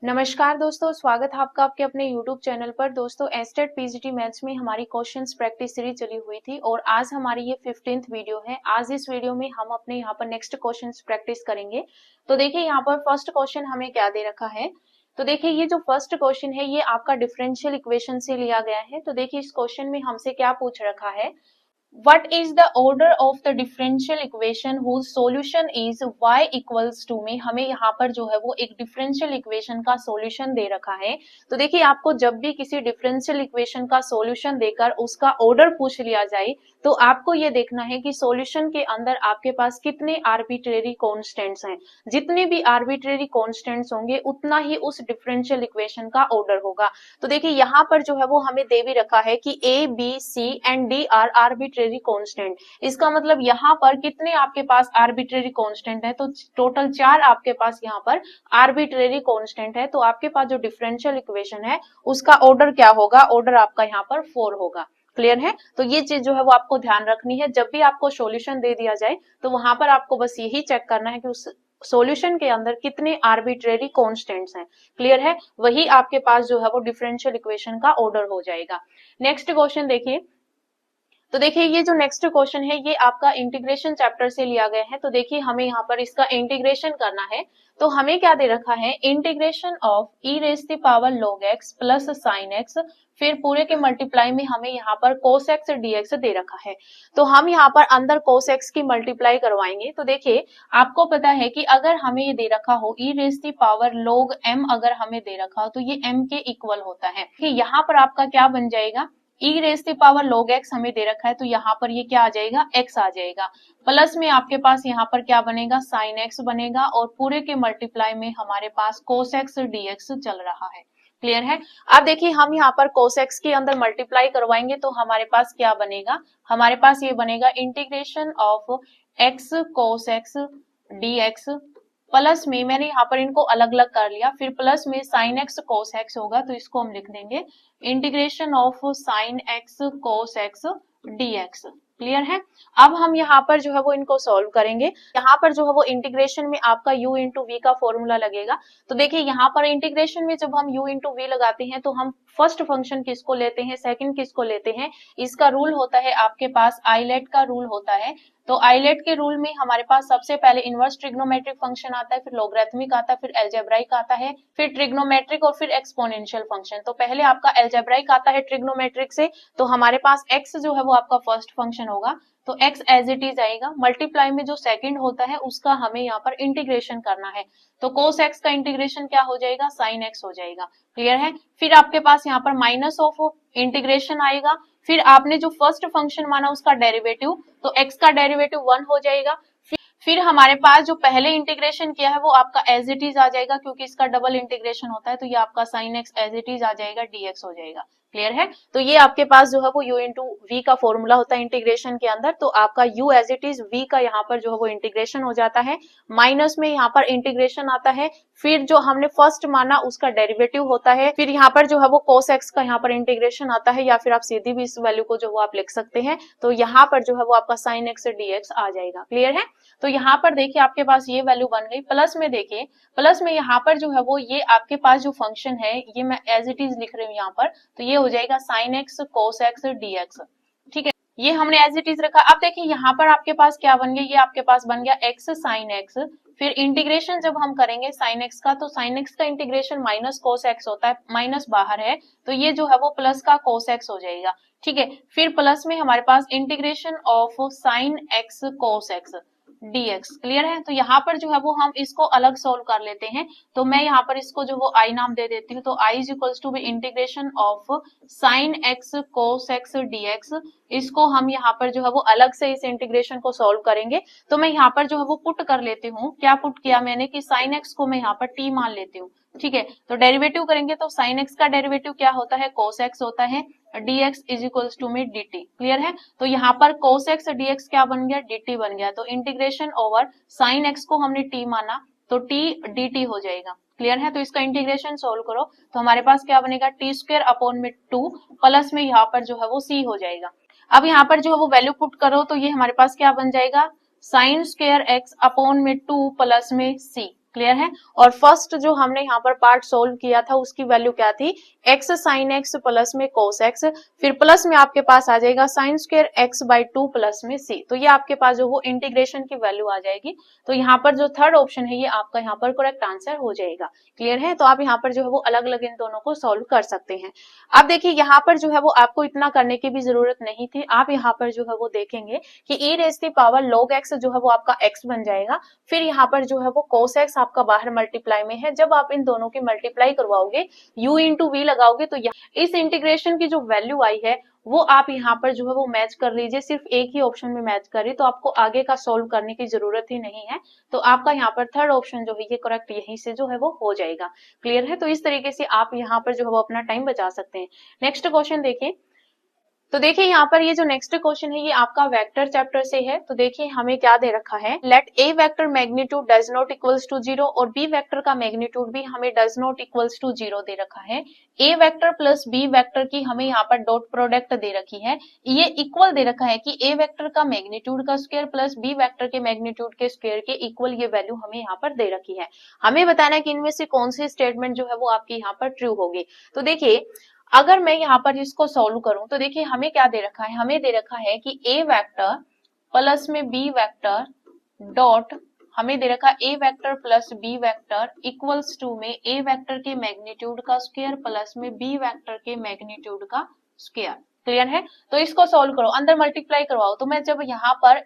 नमस्कार दोस्तों, स्वागत है आपका आपके अपने YouTube चैनल पर। दोस्तों, एस्टेट पीजीटी मैथ्स में हमारी क्वेश्चंस प्रैक्टिस सीरीज चली हुई थी और आज हमारी ये 15th वीडियो है। आज इस वीडियो में हम अपने यहाँ पर नेक्स्ट क्वेश्चंस प्रैक्टिस करेंगे। तो देखिए यहाँ पर फर्स्ट क्वेश्चन हमें क्या दे रखा है। तो देखिए ये जो फर्स्ट क्वेश्चन है ये आपका डिफरेंशियल इक्वेशन से लिया गया है। तो देखिए इस क्वेश्चन में हमसे क्या पूछ रखा है, What is the order of the differential equation whose solution is y equals to में हमें यहाँ पर जो है वो एक डिफरेंशियल इक्वेशन का सॉल्यूशन दे रखा है। तो देखिए आपको जब भी किसी डिफरेंशियल इक्वेशन का सॉल्यूशन देकर उसका ऑर्डर पूछ लिया जाए तो आपको ये देखना है कि सॉल्यूशन के अंदर आपके पास कितने आर्बिट्रेरी कांस्टेंट्स हैं। जितने भी आर्बिट्रेरी कांस्टेंट्स होंगे उतना ही उस डिफरेंशियल इक्वेशन का ऑर्डर होगा। तो देखिए यहाँ पर जो है वो हमें दे भी रखा है कि a b c and d are arbitrary constant. इसका मतलब यहाँ पर कितने आपके पास आर्बिट्रेरी कांस्टेंट है, तो टोटल 4 आपके पास यहाँ पर आर्बिट्रेरी कांस्टेंट है। तो आपके पास जो डिफरेंशियल इक्वेशन है उसका ऑर्डर क्या होगा, ऑर्डर आपका यहाँ पर 4 होगा। क्लियर है। तो ये चीज जो है वो आपको ध्यान रखनी है। जब भी आपको सॉल्यूशन दे दिया जाए तो वहां पर आपको बस यही चेक करना है कि उस सॉल्यूशन के अंदर कितने आर्बिट्रेरी कांस्टेंट्स हैं। क्लियर है, वही आपके पास जो है वो डिफरेंशियल इक्वेशन का ऑर्डर हो जाएगा। नेक्स्ट क्वेश्चन देखिए। तो देखिए ये जो नेक्स्ट क्वेश्चन है ये आपका इंटीग्रेशन चैप्टर से लिया गया है। तो देखिए हमें यहाँ पर इसका इंटीग्रेशन करना है। तो हमें क्या दे रखा है, integration of E rays the power log x plus sine x, फिर पूरे के मल्टीप्लाई में हमें यहाँ पर cos x dx दे रखा है। तो हम यहाँ पर अंदर cos x की मल्टीप्लाई करवाएंगे। तो देखिए आपको पता है कि अगर हमें ये दे रखा हो ई rays the power log m, अगर हमें दे रखा हो तो ये m के इक्वल होता है कि यहाँ पर आपका क्या बन जाएगा, ई rays the power log x हमें दे रखा है तो यहाँ पर ये क्या आ जाएगा, x आ जाएगा। प्लस में आपके पास यहाँ पर क्या बनेगा, साइन x बनेगा और पूरे के मल्टीप्लाई में हमारे पास cos x dx चल रहा है। क्लियर है। अब देखिए हम यहाँ पर cos x के अंदर मल्टीप्लाई करवाएंगे तो हमारे पास क्या बनेगा, हमारे पास ये बनेगा integration of x cos x dx, plus में मैंने यहाँ पर इनको अलग अलग कर लिया, फिर प्लस में साइन एक्स कोस एक्स होगा तो इसको हम लिख देंगे integration of sine x cos x dx। Clear है। अब हम यहाँ पर जो है वो इनको सॉल्व करेंगे। यहाँ पर जो है वो इंटीग्रेशन में आपका u इंटू वी का फॉर्मूला लगेगा। तो देखिए यहाँ पर इंटीग्रेशन में जब हम u इंटू वी लगाते हैं तो हम फर्स्ट फंक्शन किसको लेते हैं, सेकंड किसको लेते हैं। इसका रूल होता है आपके पास आइलेट का रूल होता है। तो आइलेट के रूल में हमारे पास सबसे पहले इनवर्स ट्रिग्नोमेट्रिक फंक्शन आता है, फिर लॉगरिथमिक आता है, फिर अलजेब्राइक आता है, फिर ट्रिग्नोमेट्रिक और फिर एक्सपोनेंशियल फंक्शन। तो पहले आपका अलजेब्राइक आता है ट्रिग्नोमेट्रिक से, तो हमारे पास x जो है वो आपका फर्स्ट फंक्शन होगा तो x एज इट इज आएगा। मल्टीप्लाई में जो सेकंड होता है उसका हमें यहाँ पर इंटीग्रेशन करना है। तो cos x का इंटीग्रेशन क्या हो जाएगा, sin x हो जाएगा। क्लियर है। फिर आपके पास यहाँ पर माइनस ऑफ इंटीग्रेशन आएगा, फिर आपने जो फर्स्ट फंक्शन माना उसका डेरिवेटिव, तो x का डेरिवेटिव 1 हो जाएगा। फिर हमारे पास जो पहले इंटीग्रेशन किया है वो आपका एज इट इज आ जाएगा, क्योंकि इसका डबल इंटीग्रेशन होता है तो ये आपका sine x as it is आ जाएगा, dx हो जाएगा। क्लियर है। तो ये आपके पास जो है वो u इंटू वी का फॉर्मूला होता है इंटीग्रेशन के अंदर। तो आपका u as it is v का यहाँ पर जो है वो इंटीग्रेशन हो जाता है, माइनस में यहाँ पर इंटीग्रेशन आता है, फिर जो हमने फर्स्ट माना उसका डेरिवेटिव होता है, फिर यहाँ पर जो है वो cos x का यहाँ पर इंटीग्रेशन आता है, या फिर आप सीधी भी इस वैल्यू को जो वो आप लिख सकते हैं। तो यहाँ पर जो है वो आपका sin x dx आ जाएगा। क्लियर है। तो यहाँ पर देखिए आपके पास ये वैल्यू बन गई। प्लस में देखिए, प्लस में यहाँ पर जो है वो ये आपके पास जो फंक्शन है ये मैं एज इट इज लिख रही हूँ यहाँ पर, तो ये हो जाएगा sin x cos x dx। ठीक है, ये हमने एज इट इज रखा। अब देखिए यहाँ पर आपके पास क्या बन गया, ये आपके पास बन गया x sin x, फिर इंटीग्रेशन जब हम करेंगे sin x का तो sin x का इंटीग्रेशन माइनस cos x होता है, माइनस बाहर है तो ये जो है वो प्लस का cos x हो जाएगा। ठीक है, फिर प्लस में हमारे पास integration of sin x cos x dx। Clear है। तो यहाँ पर जो है वो हम इसको अलग सोल्व कर लेते हैं। तो मैं यहाँ पर इसको जो वो i नाम दे देती हूँ। तो i is equals to b integration of sine x cos x dx। इसको हम यहाँ पर जो है वो अलग से इस इंटीग्रेशन को सोल्व करेंगे। तो मैं यहाँ पर जो है वो पुट कर लेती हूँ। क्या पुट किया मैंने कि साइन एक्स को मैं यहाँ पर t मान लेती हूँ। ठीक है, तो डेरिवेटिव करेंगे तो साइन एक्स का डेरिवेटिव क्या होता है, cos x होता है, dx इज इक्वल्स टू में dt। क्लियर है। तो यहाँ पर cos x dx क्या बन गया, dt बन गया। तो इंटीग्रेशन ओवर साइन x को हमने t माना तो t dt हो जाएगा। क्लियर है। तो इसका इंटीग्रेशन सोल्व करो तो हमारे पास क्या बनेगा, टी स्क्वायर अपॉन में 2 प्लस में यहाँ पर जो है वो c हो जाएगा। अब यहाँ पर जो है वो वैल्यू पुट करो तो ये हमारे पास क्या बन जाएगा, साइन स्क्वायर x अपॉन में 2 प्लस में c। क्लियर है। और फर्स्ट जो हमने यहाँ पर पार्ट सोल्व किया था उसकी वैल्यू क्या थी, x sin x प्लस में cos x, फिर प्लस में आपके पास आ जाएगा sin square x by 2 plus में c। तो ये आपके पास जो वो इंटीग्रेशन की वैल्यू आ जाएगी। तो यहाँ पर जो थर्ड ऑप्शन है ये आपका यहाँ पर करेक्ट आंसर हो जाएगा। क्लियर है। तो आप यहाँ पर जो है वो अलग अलग इन दोनों को सॉल्व कर सकते हैं। अब देखिए यहाँ पर जो है वो आपको इतना करने की भी जरूरत नहीं थी। आप यहाँ पर जो है वो देखेंगे कि e रेज़ की पावर log x जो है वो आपका x बन जाएगा। फिर यहाँ पर जो है वो cos x आपका बाहर मल्टीप्लाई में है। जब आप इन दोनों की मल्टीप्लाई करवाओगे, u इंटू वी लगाओगे, तो इस इंटीग्रेशन की जो वैल्यू आई है वो आप यहाँ पर जो है वो मैच कर लीजिए। सिर्फ एक ही ऑप्शन में मैच करिए तो आपको आगे का सोल्व करने की जरूरत ही नहीं है। तो आपका यहाँ पर थर्ड ऑप्शन जो है ये करेक्ट यहीं से जो है वो हो जाएगा। क्लियर है। तो इस तरीके से आप यहाँ पर जो है वो अपना टाइम बचा सकते हैं। नेक्स्ट क्वेश्चन देखिए। तो देखिए यहाँ पर ये जो नेक्स्ट क्वेश्चन है ये आपका वेक्टर चैप्टर से है। तो देखिए हमें क्या दे रखा है, let a vector magnitude does not equals to 0 और बी वेक्टर का मैग्नीट्यूड भी हमें डज नॉट इक्वल्स टू 0 दे रखा है। ए वेक्टर प्लस बी वेक्टर की हमें यहाँ पर डॉट प्रोडक्ट दे रखी है। ये इक्वल दे रखा है कि ए वेक्टर का मैग्नीट्यूड का स्क्वायर प्लस बी वेक्टर के मैग्नीट्यूड के स्क्वायर के इक्वल ये वैल्यू हमें यहाँ पर दे रखी है। हमें बताना है कि इनमें से कौन सी स्टेटमेंट जो है वो आपकी यहाँ पर ट्रू होगी। तो देखिए अगर मैं यहाँ पर इसको सॉल्व करूं तो देखिए हमें क्या दे रखा है, हमें दे रखा है कि ए वेक्टर प्लस में बी वेक्टर डॉट हमें दे रखा है ए vector plus B vector equals to में ए वेक्टर के मैग्नीट्यूड का स्क्वायर प्लस में बी वेक्टर के मैग्नीट्यूड का स्क्वायर। क्लियर है। तो इसको सॉल्व करो, अंदर मल्टीप्लाई करवाओ। तो मैं जब यहाँ पर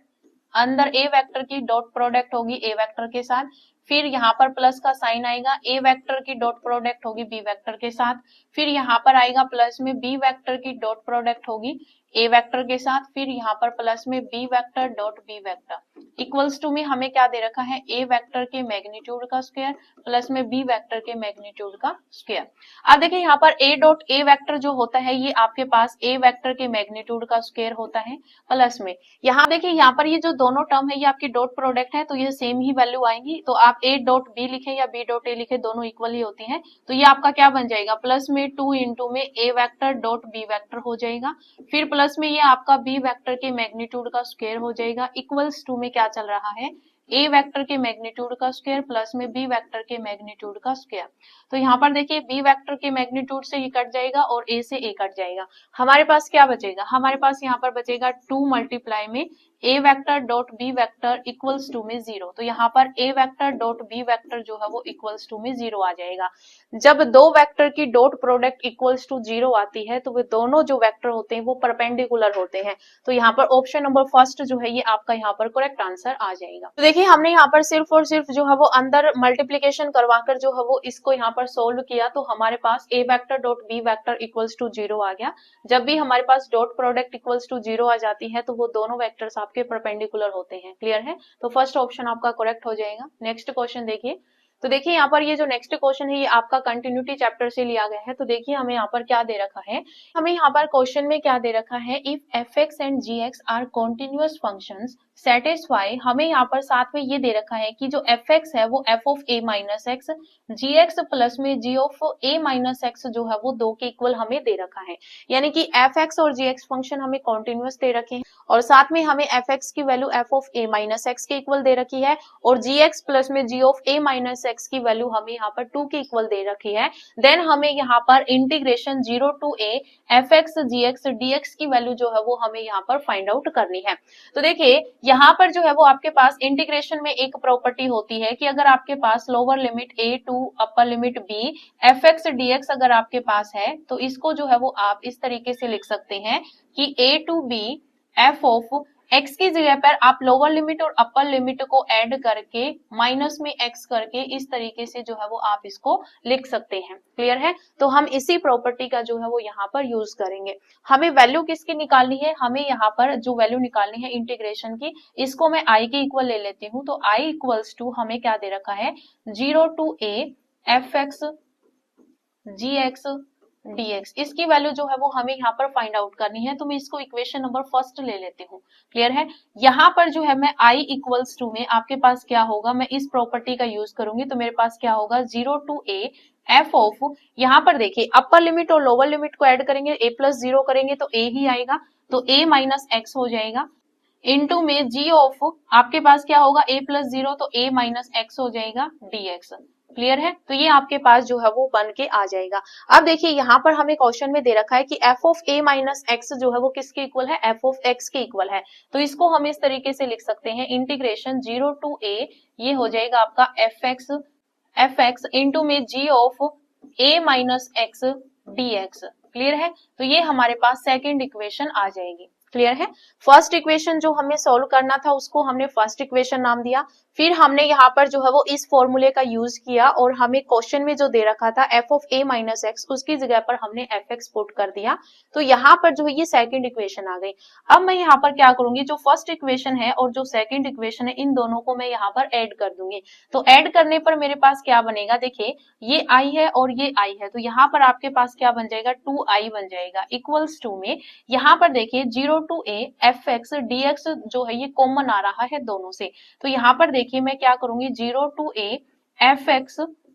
अंदर ए वेक्टर की डॉट प्रोडक्ट होगी ए वेक्टर के साथ, फिर यहाँ पर प्लस का साइन आएगा, ए वेक्टर की डॉट प्रोडक्ट होगी बी वेक्टर के साथ, फिर यहाँ पर आएगा प्लस में बी वेक्टर की डॉट प्रोडक्ट होगी ए वेक्टर के साथ, फिर यहाँ पर प्लस में B vector dot B vector equals to में हमें क्या दे रखा है, ए वेक्टर के मैग्नीट्यूड का स्क्वायर प्लस में बी वेक्टर के मैग्नीट्यूड का स्क्वायर। अब देखिए यहाँ पर ए डॉट ए वेक्टर जो होता है ये आपके पास ए वेक्टर के मैग्नीट्यूड का स्क्वायर होता है प्लस में यहाँ देखिए यहाँ पर ये जो दोनों टर्म है ये आपकी डॉट प्रोडक्ट है तो ये सेम ही वैल्यू आएंगी। तो आप ए डॉट बी लिखे या बी डॉट ए लिखे दोनों इक्वल ही होती हैं। तो ये आपका क्या बन जाएगा, प्लस में 2 इंटू में A vector dot B vector हो जाएगा, फिर प्लस में ये आपका बी वेक्टर के मैग्नीट्यूड का स्क्वायर हो जाएगा इक्वल्स टू में क्या चल रहा है, ए वेक्टर के मैग्नीट्यूड का स्क्वायर प्लस में बी वेक्टर के मैग्नीट्यूड का स्क्वायर। तो यहाँ पर देखिए बी वेक्टर के मैग्नीट्यूड से ये कट जाएगा और ए से ए कट जाएगा। हमारे पास क्या बचेगा, हमारे पास यहाँ पर बचेगा 2 मल्टीप्लाई में A vector dot B vector equals to में 0। तो यहाँ पर A vector dot B vector जो है वो इक्वल्स टू में 0 आ जाएगा। जब दो वेक्टर की डॉट प्रोडक्ट इक्वल्स टू 0 आती है तो वे दोनों जो वेक्टर होते हैं वो परपेंडिकुलर होते हैं। तो यहाँ पर ऑप्शन नंबर फर्स्ट जो है ये आपका यहाँ पर करेक्ट आंसर आ जाएगा। तो देखिए हमने यहाँ पर सिर्फ और सिर्फ जो है वो अंदर मल्टीप्लीकेशन करवाकर जो है वो इसको यहाँ पर सोल्व किया। तो हमारे पास A vector dot B vector equals to 0 आ गया। जब भी हमारे पास डॉट प्रोडक्ट इक्वल्स टू 0 आ जाती है तो वो दोनों वेक्टर्स आपके परपेंडिकुलर होते हैं। क्लियर है। तो फर्स्ट ऑप्शन आपका करेक्ट हो जाएगा। नेक्स्ट क्वेश्चन देखिए। तो देखिए यहाँ पर ये जो नेक्स्ट क्वेश्चन है ये आपका कंटिन्यूटी चैप्टर से लिया गया है। तो देखिए हमें यहाँ पर क्या दे रखा है, हमें यहाँ पर क्वेश्चन में क्या दे रखा है, if f x and g x are continuous functions satisfy. हमें यहाँ पर साथ में ये दे रखा है कि जो एफ एक्स है वो f of a minus x, g x plus में g of a minus x जो है वो 2 के इक्वल हमें दे रखा है। यानी कि एफ एक्स और जी एक्स फंक्शन हमें कॉन्टिन्यूअस दे रखे हैं और साथ में हमें एफ एक्स की value F of a minus x के इक्वल दे रखी है और जी एक्स प्लस में g of a minus x की वैल्यू हमें यहाँ पर 2 के इक्वल दे रखी है। देन हमें यहाँ पर integration 0 to a f x g x d x की वैल्यू जो है वो हमें यहाँ पर फाइंड आउट करनी है। तो देखिए यहाँ पर जो है वो आपके पास इंटीग्रेशन में एक प्रॉपर्टी होती है कि अगर आपके पास lower limit A to upper limit B f x d x अगर आपके पास है तो इसको जो है वो आप इस तरीके से लिख सकते हैं कि A to B f of x की जगह पर आप लोअर लिमिट और अपर लिमिट को ऐड करके माइनस में x करके इस तरीके से जो है वो आप इसको लिख सकते हैं। क्लियर है। तो हम इसी प्रॉपर्टी का जो है वो यहाँ पर यूज करेंगे। हमें वैल्यू किसकी निकालनी है, हमें यहाँ पर जो वैल्यू निकालनी है इंटीग्रेशन की, इसको मैं i के इक्वल ले लेती हूँ। तो i इक्वल्स टू हमें क्या दे रखा है, 0 to a f x g x dx, इसकी वैल्यू जो है वो हमें यहाँ पर फाइंड आउट करनी है। तो मैं इसको इक्वेशन नंबर फर्स्ट ले लेती हूँ। क्लियर है। यहाँ पर जो है मैं i इक्वल्स टू में आपके पास क्या होगा, मैं इस प्रॉपर्टी का यूज करूंगी। तो मेरे पास क्या होगा, 0 टू a एफ ऑफ, यहाँ पर देखिए अपर लिमिट और लोअर लिमिट को ऐड करेंगे, a प्लस 0 करेंगे तो a ही आएगा, तो a माइनस एक्स हो जाएगा। इनटू में जी ऑफ आपके पास क्या होगा a प्लस 0 तो a माइनस एक्स हो जाएगा dx। क्लियर है? तो ये आपके पास जो है वो बन के आ जाएगा। अब देखिए यहाँ पर हमें क्वेश्चन में दे रखा है कि f of a minus x जो है वो किसके इक्वल है, f ऑफ x के इक्वल है। तो इसको हम इस तरीके से लिख सकते हैं, इंटीग्रेशन 0 टू a, ये हो जाएगा आपका fx इंटू में g of a minus x dx। Clear है? तो ये हमारे पास सेकेंड इक्वेशन आ जाएगी। क्लियर है? फर्स्ट इक्वेशन जो हमें सॉल्व करना था उसको हमने फर्स्ट इक्वेशन नाम दिया, फिर हमने यहाँ पर जो है वो इस फॉर्मूले का यूज किया और हमें क्वेश्चन में जो दे रखा था f of a minus x, उसकी जगह पर हमने fx पुट कर दिया। तो यहाँ पर जो है ये सेकंड इक्वेशन आ गई। अब मैं यहाँ पर क्या करूंगी, जो फर्स्ट इक्वेशन है और जो सेकंड इक्वेशन है इन दोनों को मैं यहाँ पर ऐड कर दूंगी। तो ऐड करने पर मेरे पास क्या बनेगा, देखिए ये i है और ये i है, तो यहाँ पर आपके पास क्या बन जाएगा, 2i बन जाएगा इक्वल्स टू में, यहाँ पर देखिए 0 टू a fx dx जो है ये कॉमन आ रहा है दोनों से। तो यहाँ पर देखिए मैं क्या करूंगी, 0 टू a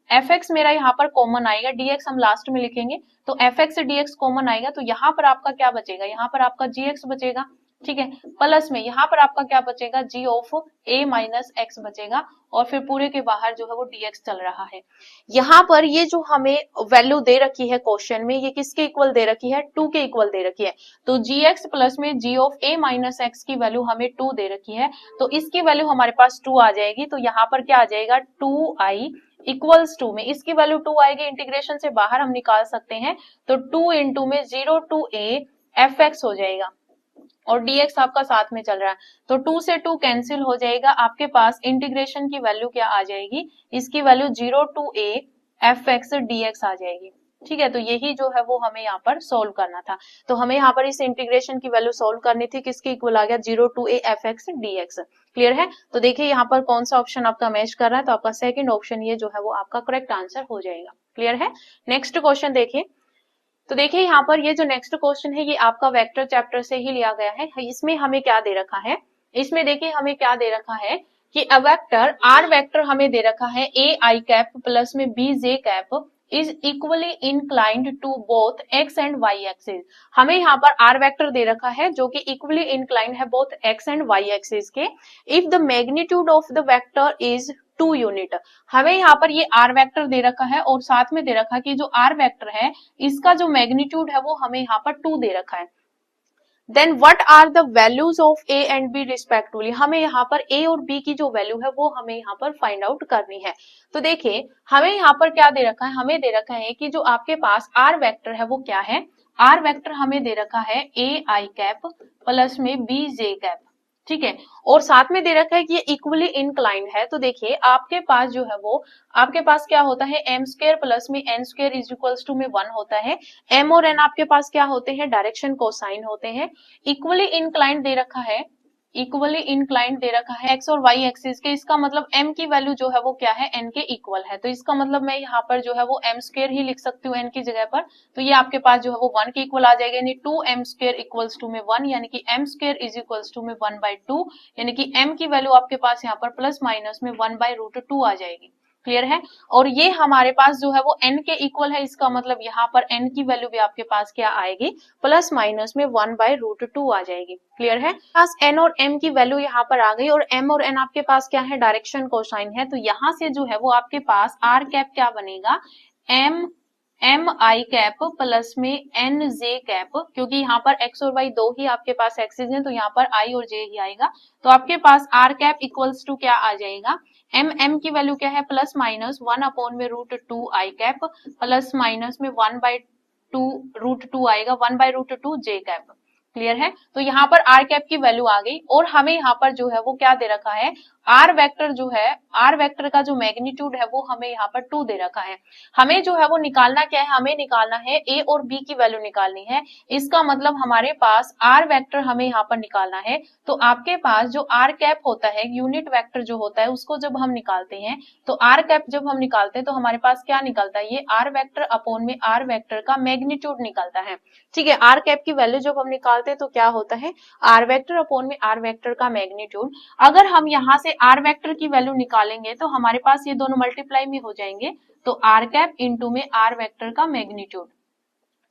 fx मेरा यहाँ पर कॉमन आएगा, dx हम लास्ट में लिखेंगे, तो fx dx कॉमन आएगा, तो यहाँ पर आपका क्या बचेगा, यहाँ पर आपका gx बचेगा। ठीक है, प्लस में यहाँ पर आपका क्या बचेगा, g of a minus x बचेगा, और फिर पूरे के बाहर जो है वो dx चल रहा है। यहाँ पर ये जो हमें वैल्यू दे रखी है क्वेश्चन में, ये किसके इक्वल दे रखी है, 2 के इक्वल दे रखी है। तो gx प्लस में g of a minus x की वैल्यू हमें 2 दे रखी है, तो इसकी वैल्यू हमारे पास 2 आ जाएगी। तो यहाँ पर क्या आ जाएगा, 2i इक्वल्स टू में, इसकी वैल्यू 2 आएगी, इंटीग्रेशन से बाहर हम निकाल सकते हैं, तो 2 इंटू में 0 टू a fx हो जाएगा और dx आपका साथ में चल रहा है, तो 2 से 2 कैंसिल हो जाएगा, आपके पास इंटीग्रेशन की वैल्यू क्या आ जाएगी, इसकी value 0 to a fx dx आ जाएगी। ठीक है, तो यही जो है वो हमें यहाँ पर सोल्व करना था। तो हमें यहाँ पर इस इंटीग्रेशन की वैल्यू सोल्व करनी थी, किसके इक्वल आ गया, 0 to a fx dx। Clear है? तो देखिए यहाँ पर कौन सा ऑप्शन आपका मैच कर रहा है, तो आपका सेकंड ऑप्शन ये जो है वो आपका करेक्ट आंसर हो जाएगा। क्लियर है? नेक्स्ट क्वेश्चन देखिए। तो देखिए यहाँ पर ये जो नेक्स्ट क्वेश्चन है ये आपका वेक्टर चैप्टर से ही लिया गया है। इसमें हमें क्या दे रखा है, इसमें देखिए हमें क्या दे रखा है कि अ वेक्टर आर वेक्टर हमें दे रखा है a i कैप प्लस में b j cap is equally inclined to both x and y axis. हमें यहाँ पर आर वेक्टर दे रखा है जो कि इक्वली इंक्लाइंड है both x and y axis के। If the magnitude of the vector is 2 unit, हमें यहाँ पर ये आर वेक्टर दे रखा है और साथ में दे रखा है कि जो आर वेक्टर है इसका जो मैग्नीट्यूड है वो हमें यहाँ पर 2 दे रखा है। Then what are the values of a and b respectively, हमें यहाँ पर a और b की जो वैल्यू है वो हमें यहाँ पर फाइंड आउट करनी है। तो देखिए हमें यहाँ पर क्या दे रखा है, हमें दे रखा है कि जो आपके पास आर वेक्टर है वो क्या है, आर वेक्टर हमें दे रखा है a i कैप प्लस में b j कैप। ठीक है, और साथ में दे रखा है कि ये इक्वली इंक्लाइंड है। तो देखिए आपके पास जो है वो आपके पास क्या होता है, एम स्क्वायर प्लस में n square is equals to में 1 होता है। एम और एन आपके पास क्या होते हैं, डायरेक्शन कोसाइन होते हैं। इक्वली इंक्लाइंड दे रखा है, इक्वली इंक्लाइंड दे रखा है एक्स और वाई एक्सिस के, इसका मतलब एम की वैल्यू जो है वो क्या है, एन के इक्वल है। तो इसका मतलब मैं यहाँ पर जो है वो एम स्क्वायर ही लिख सकती हूँ एन की जगह पर। तो ये आपके पास जो है वो 1 के इक्वल आ जाएगा, यानी 2 एम स्क्वायर इक्वल्स टू में 1, यानी कि m square is equals to में 1/2, यानी कि एम की वैल्यू आपके पास यहाँ पर प्लस माइनस में 1/√2 आ जाएगी। क्लियर है? और ये हमारे पास जो है वो n के इक्वल है, इसका मतलब यहाँ पर n की वैल्यू भी आपके पास क्या आएगी, प्लस माइनस में 1/√2 आ जाएगी। क्लियर है? पास n और m की वैल्यू यहाँ पर आ गई, और m और n आपके पास क्या है, डायरेक्शन कोसाइन है। तो यहाँ से जो है वो आपके पास r कैप क्या बनेगा, एम आई कैप प्लस में एन जे कैप, क्योंकि यहाँ पर x और y दो ही आपके पास एक्सिस हैं, तो यहाँ पर i और j ही आएगा। तो आपके पास r कैप इक्वल्स टू क्या आ जाएगा, एम की वैल्यू क्या है, प्लस माइनस 1/√2 आई कैप प्लस माइनस में 1/2√2 आएगा, 1/√2 जे कैप। क्लियर है? तो यहाँ पर आर कैप की वैल्यू आ गई, और हमें यहाँ पर जो है वो क्या दे रखा है, आर वेक्टर जो है, आर वेक्टर का जो मैग्नीट्यूड है वो हमें यहाँ पर 2 दे रखा है। हमें जो है वो निकालना क्या है, हमें निकालना है a और b की वैल्यू निकालनी है। इसका मतलब हमारे पास आर वेक्टर हमें यहाँ पर निकालना है। तो आपके पास जो आर कैप होता है, यूनिट वेक्टर जो होता है, उसको जब हम निकालते हैं, तो आर कैप जब हम निकालते हैं तो हमारे पास क्या निकलता है, ये आर वेक्टर अपॉन में आर वेक्टर का मैग्नीट्यूड निकलता है। ठीक है, आर कैप की वैल्यू जब हम निकालते हैं तो क्या होता है, आर वेक्टर अपॉन में आर वेक्टर का मैग्नीट्यूड। अगर हम यहाँ से आर वेक्टर की वैल्यू निकालेंगे तो हमारे पास ये दोनों मल्टीप्लाई में हो जाएंगे, तो आर कैप इंटू में आर वेक्टर का मैग्नीट्यूड।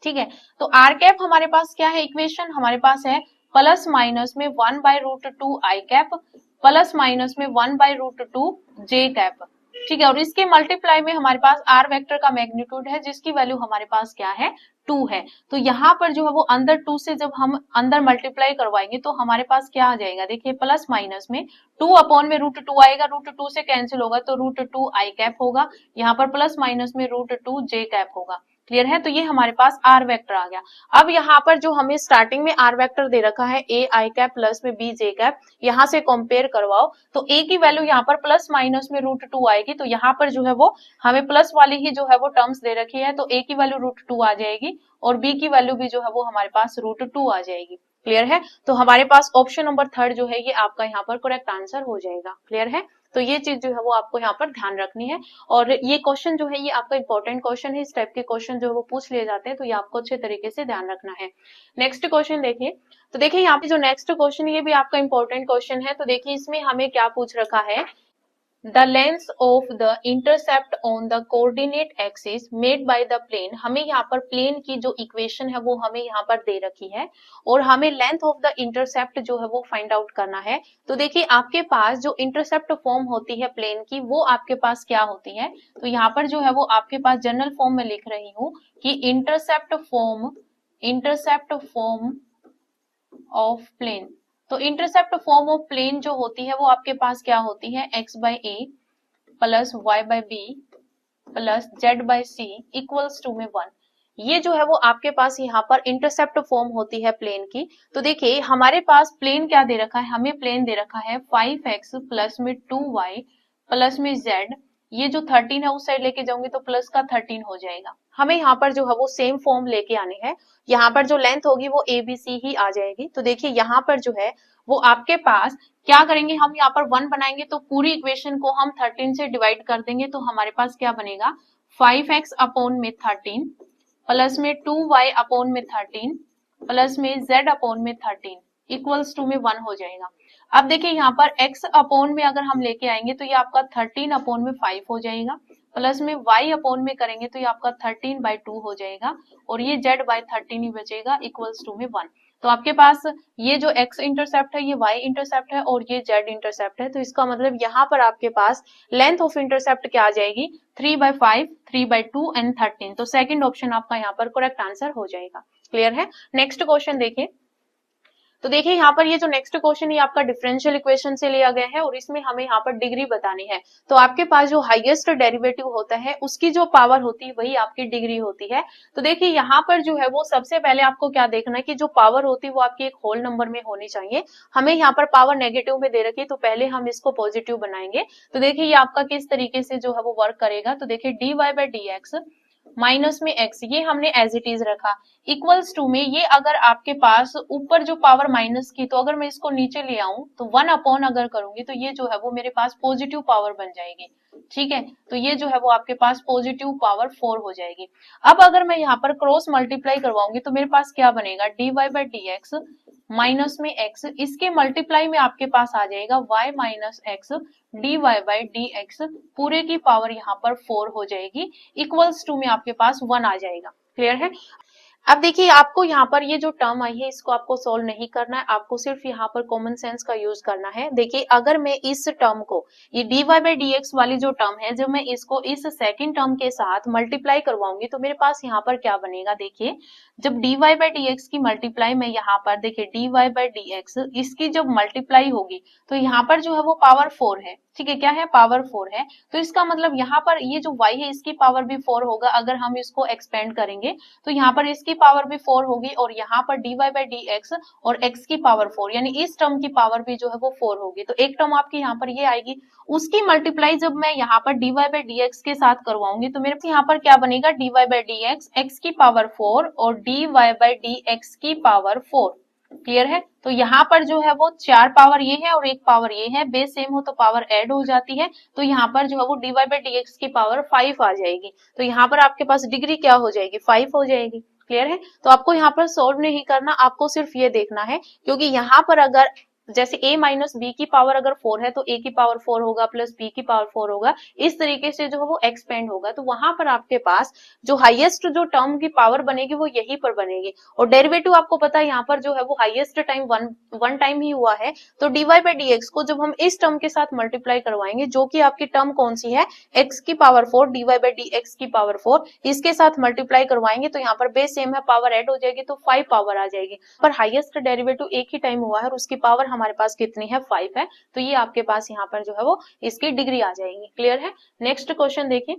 ठीक है, तो आर कैप हमारे पास क्या है, इक्वेशन हमारे पास है प्लस माइनस में 1/√2 आई कैप प्लस माइनस में 1/√2 जे कैप। ठीक है, और इसके मल्टीप्लाई में हमारे पास आर वेक्टर का मैग्नीट्यूड है जिसकी वैल्यू हमारे पास क्या है 2 है। तो यहाँ पर जो है वो अंदर 2 से जब हम अंदर मल्टीप्लाई करवाएंगे तो हमारे पास क्या आ जाएगा, देखिए प्लस माइनस में 2 अपॉन में √2 आएगा, √2 से कैंसिल होगा तो √2 आई कैप होगा, यहाँ पर प्लस माइनस में √2 जे कैप होगा। क्लियर है, तो ये हमारे पास आर वेक्टर आ गया। अब यहाँ पर जो हमें स्टार्टिंग में आर वेक्टर दे रखा है ए आई कैप प्लस में बी जे कैप, यहाँ से कंपेयर करवाओ तो ए की वैल्यू यहाँ पर प्लस माइनस में √2 आएगी, तो यहाँ पर जो है वो हमें प्लस वाली ही जो है वो टर्म्स दे रखी है, तो ए की वैल्यू √2 आ जाएगी और बी की वैल्यू भी जो है वो हमारे पास √2 आ जाएगी। क्लियर है, तो हमारे पास ऑप्शन नंबर 3 जो है ये आपका यहाँ पर करेक्ट आंसर हो जाएगा। क्लियर है, तो ये चीज जो है वो आपको यहाँ पर ध्यान रखनी है, और ये क्वेश्चन जो है ये आपका इंपॉर्टेंट क्वेश्चन है, इस टाइप के क्वेश्चन जो है वो पूछ लिए जाते हैं, तो ये आपको अच्छे तरीके से ध्यान रखना है। नेक्स्ट क्वेश्चन देखिए, तो देखिए यहाँ पे जो नेक्स्ट क्वेश्चन ये भी आपका इंपॉर्टेंट क्वेश्चन है। तो देखिए इसमें हमें क्या पूछ रखा है, the length of the intercept on the coordinate axis made by the plane। हमें यहाँ पर प्लेन की जो इक्वेशन है वो हमें यहाँ पर दे रखी है और हमें लेंथ ऑफ द इंटरसेप्ट जो है वो फाइंड आउट करना है। तो देखिए आपके पास जो इंटरसेप्ट फॉर्म होती है प्लेन की वो आपके पास क्या होती है, तो यहाँ पर जो है वो आपके पास जनरल फॉर्म में लिख रही हूँ कि इंटरसेप्ट फॉर्म ऑफ प्लेन। तो इंटरसेप्ट फॉर्म ऑफ प्लेन जो होती है वो आपके पास क्या होती है, x/a plus y/b plus z/c equals to में 1। ये जो है वो आपके पास यहाँ पर इंटरसेप्ट फॉर्म होती है प्लेन की। तो देखिए हमारे पास प्लेन क्या दे रखा है, हमें प्लेन दे रखा है 5x प्लस में 2y प्लस में z, ये जो 13 है उस साइड लेके जाऊंगी तो प्लस का 13 हो जाएगा। हमें यहाँ पर जो है वो सेम फॉर्म लेके आने हैं, यहाँ पर जो लेंथ होगी वो ABC ही आ जाएगी। तो देखिए यहाँ पर जो है वो आपके पास क्या करेंगे, हम यहाँ पर 1 बनाएंगे तो पूरी इक्वेशन को हम 13 से डिवाइड कर देंगे, तो हमारे पास क्या बनेगा 5x अपॉन में 13 प्लस में 2y अपॉन में 13 प्लस में z अपॉन में 13 इक्वल्स टू में 1 हो जाएगा। अब देखिए यहाँ पर x अपॉन में अगर हम लेके आएंगे तो ये आपका 13 अपॉन में 5 हो जाएगा, प्लस में y अपॉन में करेंगे तो ये आपका 13/2 हो जाएगा और ये z/13 ही बचेगा इक्वल्स टू में 1। तो आपके पास ये जो x इंटरसेप्ट है ये y इंटरसेप्ट है और ये z इंटरसेप्ट है, तो इसका मतलब यहाँ पर आपके पास लेंथ ऑफ इंटरसेप्ट क्या आ जाएगी 3/5, 3/2 एंड 13। तो सेकंड ऑप्शन आपका यहाँ पर करेक्ट आंसर हो जाएगा। क्लियर है, नेक्स्ट क्वेश्चन देखिए। तो देखिए यहाँ पर ये जो नेक्स्ट क्वेश्चन है आपका डिफरेंशियल इक्वेशन से लिया गया है और इसमें हमें यहाँ पर डिग्री बतानी है। तो आपके पास जो हाईएस्ट डेरिवेटिव होता है उसकी जो पावर होती है वही आपकी डिग्री होती है। तो देखिए यहाँ पर जो है वो सबसे पहले आपको क्या देखना है कि जो पावर होती है वो आपकी एक होल नंबर में होनी चाहिए। हमें यहाँ पर पावर नेगेटिव में दे रखी है तो पहले हम इसको पॉजिटिव बनाएंगे। तो देखिए ये आपका किस तरीके से जो है वो वर्क करेगा, तो देखिए dy/dx माइनस में x ये हमने एज इट इज रखा इक्वल्स टू में ये अगर आपके पास ऊपर जो पावर माइनस की, तो अगर मैं इसको नीचे ले आऊं तो 1 अपॉन अगर करूंगी तो ये जो है वो मेरे पास पॉजिटिव पावर बन जाएगी। ठीक है, तो ये जो है वो आपके पास पॉजिटिव पावर 4 हो जाएगी। अब अगर मैं यहाँ पर क्रॉस मल्टीप्लाई करवाऊंगी तो मेरे पास क्या बनेगा dy/dx माइनस में x, इसके मल्टीप्लाई में आपके पास आ जाएगा y माइनस x dy/dx पूरे की पावर यहाँ पर 4 हो जाएगी इक्वल्स टू में आपके पास 1 आ जाएगा। क्लियर है, अब देखिए आपको यहाँ पर ये जो टर्म आई है इसको आपको सॉल्व नहीं करना है, आपको सिर्फ यहाँ पर कॉमन सेंस का यूज करना है। देखिए अगर मैं इस टर्म को ये dy/dx वाली जो टर्म है जब मैं इसको इस सेकंड टर्म के साथ मल्टीप्लाई करवाऊंगी तो मेरे पास यहाँ पर क्या बनेगा, देखिए जब dy/dx की मल्टीप्लाई में यहाँ पर देखिए dy/dx इसकी जब मल्टीप्लाई होगी तो यहाँ पर जो है वो पावर 4 है। ठीक है, क्या है पावर 4 है, तो इसका मतलब यहाँ पर ये जो y है इसकी पावर भी 4 होगा। अगर हम इसको एक्सपेंड करेंगे तो यहाँ पर इसकी पावर भी 4 होगी और यहाँ पर dy/dx और x की पावर 4 यानी इस टर्म की पावर भी जो है वो 4 होगी। तो एक टर्म आपकी यहाँ पर ये आएगी, उसकी मल्टीप्लाई जब मैं यहाँ पर dy/dx के साथ करवाऊंगी तो मेरे यहाँ पर क्या बनेगा dy/dx x की पावर 4 और dy/dx की पावर 4। क्लियर है, तो यहाँ पर जो है वो 4 पावर ये है और 1 पावर ये है, बेस सेम हो तो पावर ऐड हो जाती है, तो यहाँ पर जो है वो dy/dx की पावर 5 आ जाएगी। तो यहाँ पर आपके पास डिग्री क्या हो जाएगी 5 हो जाएगी। क्लियर है, तो आपको यहाँ पर सोल्व नहीं करना, आपको सिर्फ ये देखना है क्योंकि यहाँ पर अगर जैसे a माइनस बी की पावर अगर 4 है तो a की पावर 4 होगा प्लस b की पावर 4 होगा, इस तरीके से जो है वो एक्सपेंड होगा। तो वहां पर आपके पास जो हाईएस्ट जो टर्म की पावर बनेगी वो यहीं पर बनेगी। और डेरिवेटिव आपको पता है यहाँ पर जो है वो हाईएस्ट टाइम वन टाइम ही हुआ है, तो dy बाई dx को जब हम इस टर्म के साथ मल्टीप्लाई करवाएंगे, जो कि आपकी टर्म कौन सी है, x की पावर 4 dy बाई dx की पावर 4, इसके साथ मल्टीप्लाई करवाएंगे तो यहाँ पर बेस सेम है, पावर ऐड हो जाएगी तो 5 पावर आ जाएगी। पर हाईएस्ट डेरिवेटिव एक ही टाइम हुआ है और उसकी पावर हमारे पास कितनी है, 5 है, तो ये आपके पास यहाँ पर जो है वो इसकी डिग्री आ जाएगी। क्लियर है। नेक्स्ट क्वेश्चन देखिए।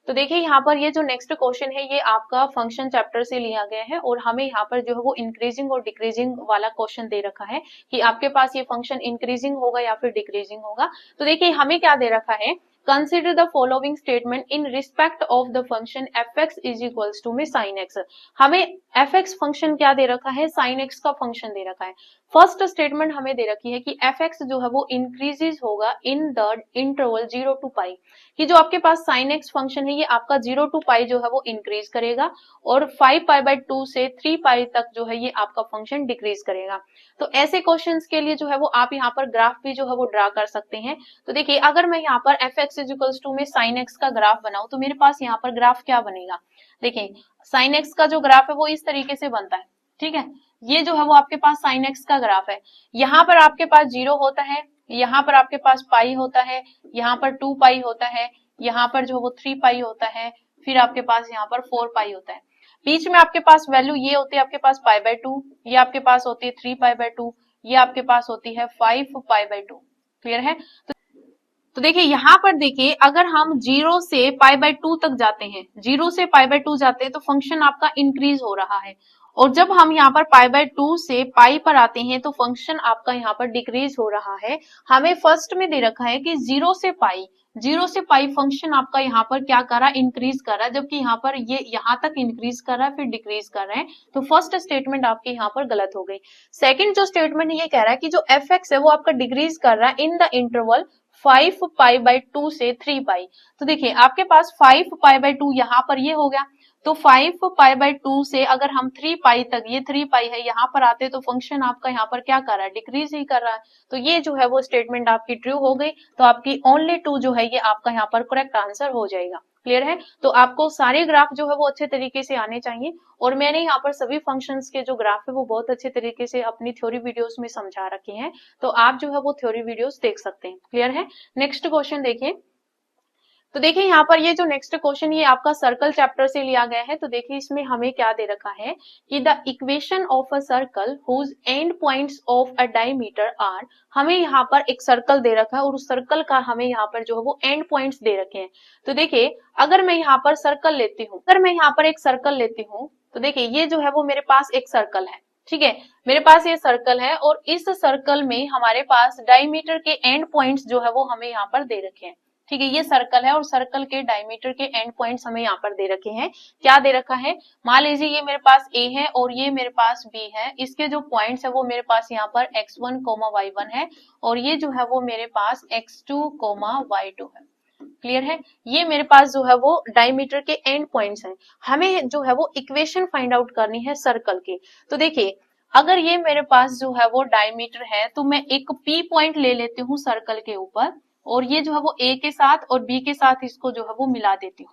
तो देखिए यहाँ पर ये जो नेक्स्ट क्वेश्चन है ये आपका फंक्शन चैप्टर से लिया गया है और हमें यहाँ पर जो है वो इंक्रीजिंग और डिक्रीजिंग वाला क्वेश्चन दे रखा है कि आपके पास ये फंक्शन इंक्रीजिंग होगा या फिर डिक्रीजिंग होगा। तो देखिए हमें क्या दे रखा है, consider the following statement in respect of the function fx is equals to में sin x। हमें fx फंक्शन क्या दे रखा है, sin x का फंक्शन दे रखा है। फर्स्ट स्टेटमेंट हमें दे रखी है कि fx जो है वो इंक्रीजेज होगा इन द इंटरवल 0 टू पाई, कि जो आपके पास sin x फंक्शन है ये आपका 0 टू पाई जो है वो इंक्रीज करेगा और 5 पाई बाय 2 से 3 पाई तक जो है ये आपका फंक्शन डिक्रीज करेगा। तो ऐसे क्वेश्चंस के लिए जो है वो आप यहाँ पर ग्राफ भी जो है वो ड्रा कर सकते हैं। तो देखिए अगर मैं यहाँ पर fx इज इक्वल्स टू में sin x का ग्राफ बनाऊं तो मेरे पास यहाँ पर ग्राफ क्या बनेगा, देखिए sin x का जो ग्राफ है वो इस तरीके से बनता है। ठीक है, ये जो है वो आपके पास sin x का ग्राफ है। यहाँ पर आपके पास 0 होता है, यहाँ पर आपके पास पाई होता है, यहाँ पर 2 पाई होता है, यहाँ पर जो वो 3 पाई होता है, फिर आपके पास यहाँ पर 4 पाई होता है। बीच में आपके पास वैल्यू ये होती है आपके पास पाई बाय 2, ये आपके पास होती है 3 पाई बाय 2, ये आपके पास होती है 5 पाई बाय 2। क्लियर है। तो देखिए यहाँ पर देखिए अगर हम 0 से पाई बाय 2 तक जाते हैं, 0 से पाई बाय 2 जाते हैं तो फंक्शन आपका इंक्रीज हो रहा है, और जब हम यहाँ पर पाई बाय 2 से पाई पर आते हैं तो फंक्शन आपका यहाँ पर डिक्रीज हो रहा है। हमें फर्स्ट में दे रखा है कि 0 से पाई फंक्शन आपका यहाँ पर क्या कर रहा है, इंक्रीज कर रहा है, जबकि यहाँ पर ये यहाँ तक इंक्रीज कर रहा है फिर डिक्रीज कर रहा है। तो फर्स्ट स्टेटमेंट आपके यहाँ पर गलत हो गई। सेकंड जो स्टेटमेंट ये कह रहा है कि जो एफ एक्स है वो आपका डिक्रीज कर रहा है in the interval 5 pi by 2 से 3 पाई। तो देखिए आपके पास 5 पाई बाय 2 यहाँ पर ये हो गया, तो 5 पाई बाय 2 से अगर हम 3 पाई तक, ये 3 पाई है, यहाँ पर आते तो फंक्शन आपका यहाँ पर क्या कर रहा है, डिक्रीज ही कर रहा है। तो ये जो है वो स्टेटमेंट आपकी ट्रू हो गई, तो आपकी ओनली 2 जो है ये आपका यहाँ पर करेक्ट आंसर हो जाएगा। क्लियर है। तो आपको सारे ग्राफ जो है वो अच्छे तरीके से आने चाहिए, और मैंने यहाँ पर सभी फंक्शंस के जो ग्राफ है वो बहुत अच्छे तरीके से अपनी थ्योरी वीडियोस में समझा रखे हैं, तो आप जो है वो थ्योरी वीडियोस देख सकते हैं। क्लियर है। नेक्स्ट क्वेश्चन देखिए। तो देखिए यहाँ पर ये जो नेक्स्ट क्वेश्चन ये आपका सर्कल चैप्टर से लिया गया है। तो देखिए इसमें हमें क्या दे रखा है कि the equation of a circle whose end points of a diameter are. हमें यहाँ पर एक सर्कल दे रखा है और उस सर्कल का हमें यहाँ पर जो है वो एंड पॉइंट्स दे रखे हैं। तो देखिए अगर मैं यहाँ पर सर्कल लेती हूँ, अगर मैं यहाँ पर एक सर्कल लेती हूँ तो देखिए ये जो है वो मेरे पास एक सर्कल है। ठीक है, मेरे पास ये सर्कल है और इस सर्कल में हमारे पास डायमीटर के एंड पॉइंट्स जो है वो हमें यहाँ पर दे रखे हैं। ठीक है, ये सर्कल है और सर्कल के डायमीटर के एंड पॉइंट्स हमें यहाँ पर दे रखे हैं। क्या दे रखा है, मान लीजिए ये मेरे पास A है और ये मेरे पास B है, इसके जो पॉइंट्स है वो मेरे पास यहाँ पर x1, y1 है और ये जो है वो मेरे पास x2, y2 है। क्लियर है। ये मेरे पास जो है वो डायमीटर के एंड पॉइंट्स हैं। हमें जो है वो इक्वेशन फाइंड आउट करनी है सर्कल की। तो देखिए अगर ये मेरे पास जो है वो डायमीटर है तो मैं एक P पॉइंट ले लेती हूँ सर्कल के ऊपर, और ये जो है वो A के साथ और B के साथ इसको जो है वो मिला देती हूँ।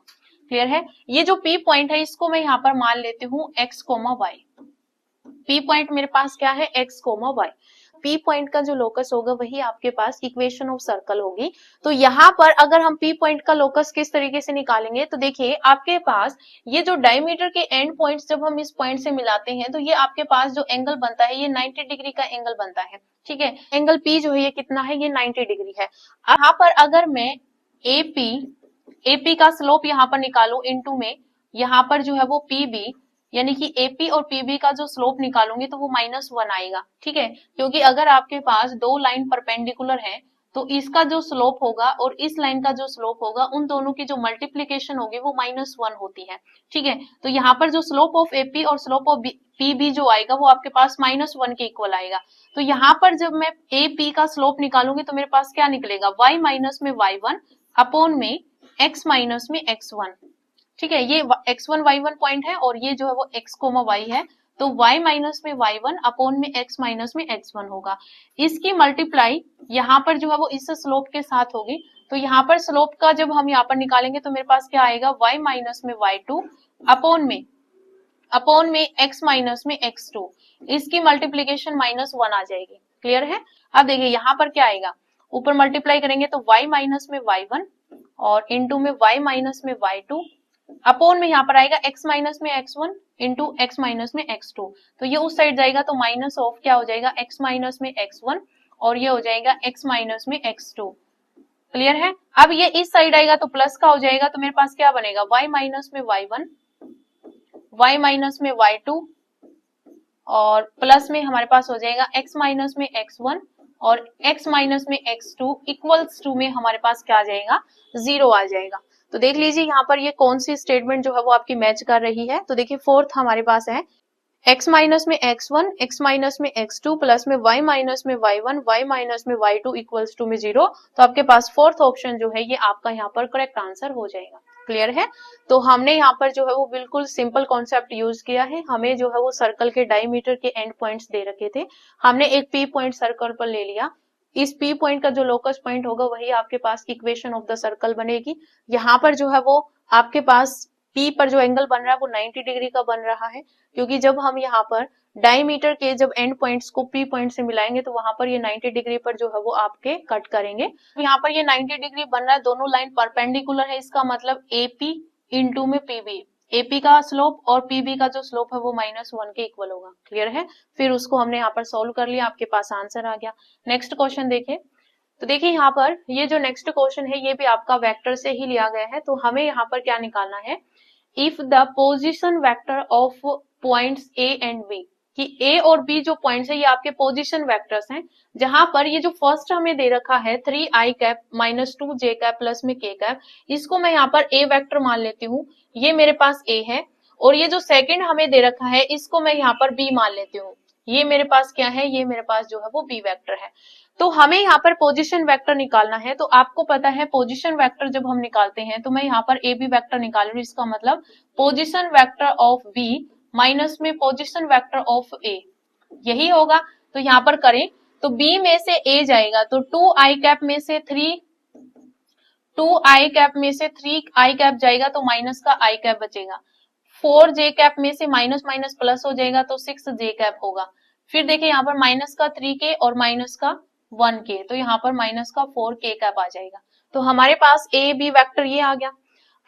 क्लियर है। ये जो P पॉइंट है इसको मैं यहाँ पर मान लेती हूँ x, y। P पॉइंट मेरे पास क्या है, x, y। P पॉइंट का जो लोकस होगा वही आपके पास इक्वेशन ऑफ सर्कल होगी। तो यहाँ पर अगर हम P पॉइंट का लोकस किस तरीके से निकालेंगे, तो देखिए आपके पास ये जो डायमीटर के एंड पॉइंट्स जब हम इस पॉइंट से मिलाते हैं तो ये आपके पास जो एंगल बनता है ये 90 डिग्री का एंगल बनता है। ठीक है, एंगल P जो है ये कितना है, ये 90 डिग्री है। यहाँ पर अगर मैं AP का स्लोप यहाँ पर निकालू इनटू में यहाँ पर जो है वो PB, यानी कि AP और PB का जो स्लोप निकालूंगी तो वो -1 आएगा। ठीक है, क्योंकि अगर आपके पास दो लाइन परपेंडिकुलर है तो इसका जो स्लोप होगा और इस लाइन का जो स्लोप होगा उन दोनों की जो मल्टीप्लीकेशन होगी वो -1 होती है। ठीक है, तो यहाँ पर जो स्लोप ऑफ AP और स्लोप ऑफ PB जो आएगा वो आपके पास -1 के इक्वल आएगा। तो यहाँ पर जब मैं AP का स्लोप निकालूंगी तो मेरे पास क्या निकलेगा, y माइनस में y1 अपॉन में x माइनस में x1। ठीक है, ये x1 y1 पॉइंट है और ये जो है वो x, y है। तो y माइनस में y1 अपॉन में x माइनस में x1 होगा। इसकी मल्टीप्लाई यहाँ पर जो है वो इस स्लोप के साथ होगी। तो यहाँ पर स्लोप का जब हम यहाँ पर निकालेंगे तो मेरे पास क्या आएगा, y माइनस में y2 अपॉन में x माइनस में x2। इसकी मल्टीप्लीकेशन -1 आ जाएगी। क्लियर है। अब देखिए यहाँ पर क्या आएगा, ऊपर मल्टीप्लाई करेंगे तो y माइनस में y1 और इंटू में y माइनस में y2 अपॉन में यहाँ पर आएगा x माइनस में x1 इंटू x माइनस में x2। तो ये उस साइड जाएगा तो माइनस ऑफ क्या हो जाएगा, x माइनस में x1 और ये हो जाएगा x माइनस में x2। क्लियर है। अब ये इस साइड आएगा तो प्लस का हो जाएगा, तो मेरे पास क्या बनेगा, y माइनस में y1 y माइनस में y2 और प्लस में हमारे पास हो जाएगा x माइनस में x1 और x माइनस में x2 इक्वल्स टू में हमारे पास क्या आ जाएगा, 0 आ जाएगा। तो देख लीजिए यहाँ पर ये कौन सी स्टेटमेंट जो है वो आपकी मैच कर रही है। तो देखिए फोर्थ हमारे पास है x माइनस में x1 x माइनस में x2 प्लस में y माइनस में y1 y माइनस में y2 इक्वल्स टू में 0। तो आपके पास फोर्थ ऑप्शन जो है ये आपका यहाँ पर करेक्ट आंसर हो जाएगा। क्लियर है। तो हमने यहाँ पर जो है वो बिल्कुल सिंपल कॉन्सेप्ट यूज किया है। हमें जो है वो सर्कल के डायमीटर के एंड पॉइंट्स दे रखे थे, हमने एक पी पॉइंट सर्कल पर ले लिया। इस पी पॉइंट का जो लोकस पॉइंट होगा वही आपके पास इक्वेशन ऑफ द सर्कल बनेगी। यहाँ पर जो है वो आपके पास पी पर जो एंगल बन रहा है वो 90 डिग्री का बन रहा है, क्योंकि जब हम यहाँ पर डायमीटर के जब एंड पॉइंट्स को पी पॉइंट से मिलाएंगे तो वहां पर ये 90 डिग्री पर जो है वो आपके कट करेंगे। यहाँ पर ये 90 डिग्री बन रहा है, दोनों लाइन परपेंडिकुलर है, इसका मतलब एपी इंटू में पीबी, एपी का स्लोप और पीबी का जो स्लोप है वो -1 के इक्वल होगा। क्लियर है। फिर उसको हमने यहाँ पर सोल्व कर लिया, आपके पास आंसर आ गया। नेक्स्ट क्वेश्चन देखिए। तो देखिए यहाँ पर ये जो नेक्स्ट क्वेश्चन है ये भी आपका वेक्टर से ही लिया गया है। तो हमें यहाँ पर क्या निकालना है, if the position vector of points a and b, कि ए और बी जो पॉइंट्स है ये आपके पोजीशन वेक्टर्स हैं, जहां पर ये जो फर्स्ट हमें दे रखा है 3i cap -2j cap plus में k कैप, इसको मैं यहाँ पर ए वेक्टर मान लेती हूँ, ये मेरे पास ए है। और ये जो सेकंड हमें दे रखा है इसको मैं यहाँ पर बी मान लेती हूँ, ये मेरे पास क्या है, ये मेरे पास जो है वो बी वेक्टर है। तो हमें यहाँ पर पोजीशन वेक्टर निकालना है। तो आपको पता है पोजीशन वेक्टर जब हम निकालते हैं तो मैं यहाँ पर ए बी वेक्टर निकाल रही हूँ, इसका मतलब position vector of b minus में पोजीशन वेक्टर ऑफ ए, यही होगा। तो यहाँ पर करें तो b में से a जाएगा तो 2i कैप में से 3i कैप जाएगा तो माइनस का i कैप बचेगा। 4j कैप में से माइनस माइनस प्लस हो जाएगा तो 6j कैप होगा। फिर देखिए यहाँ पर माइनस का 3k और माइनस का 1k, तो यहाँ पर माइनस का 4k कैप आ जाएगा। तो हमारे पास a b वेक्टर ये आ गया।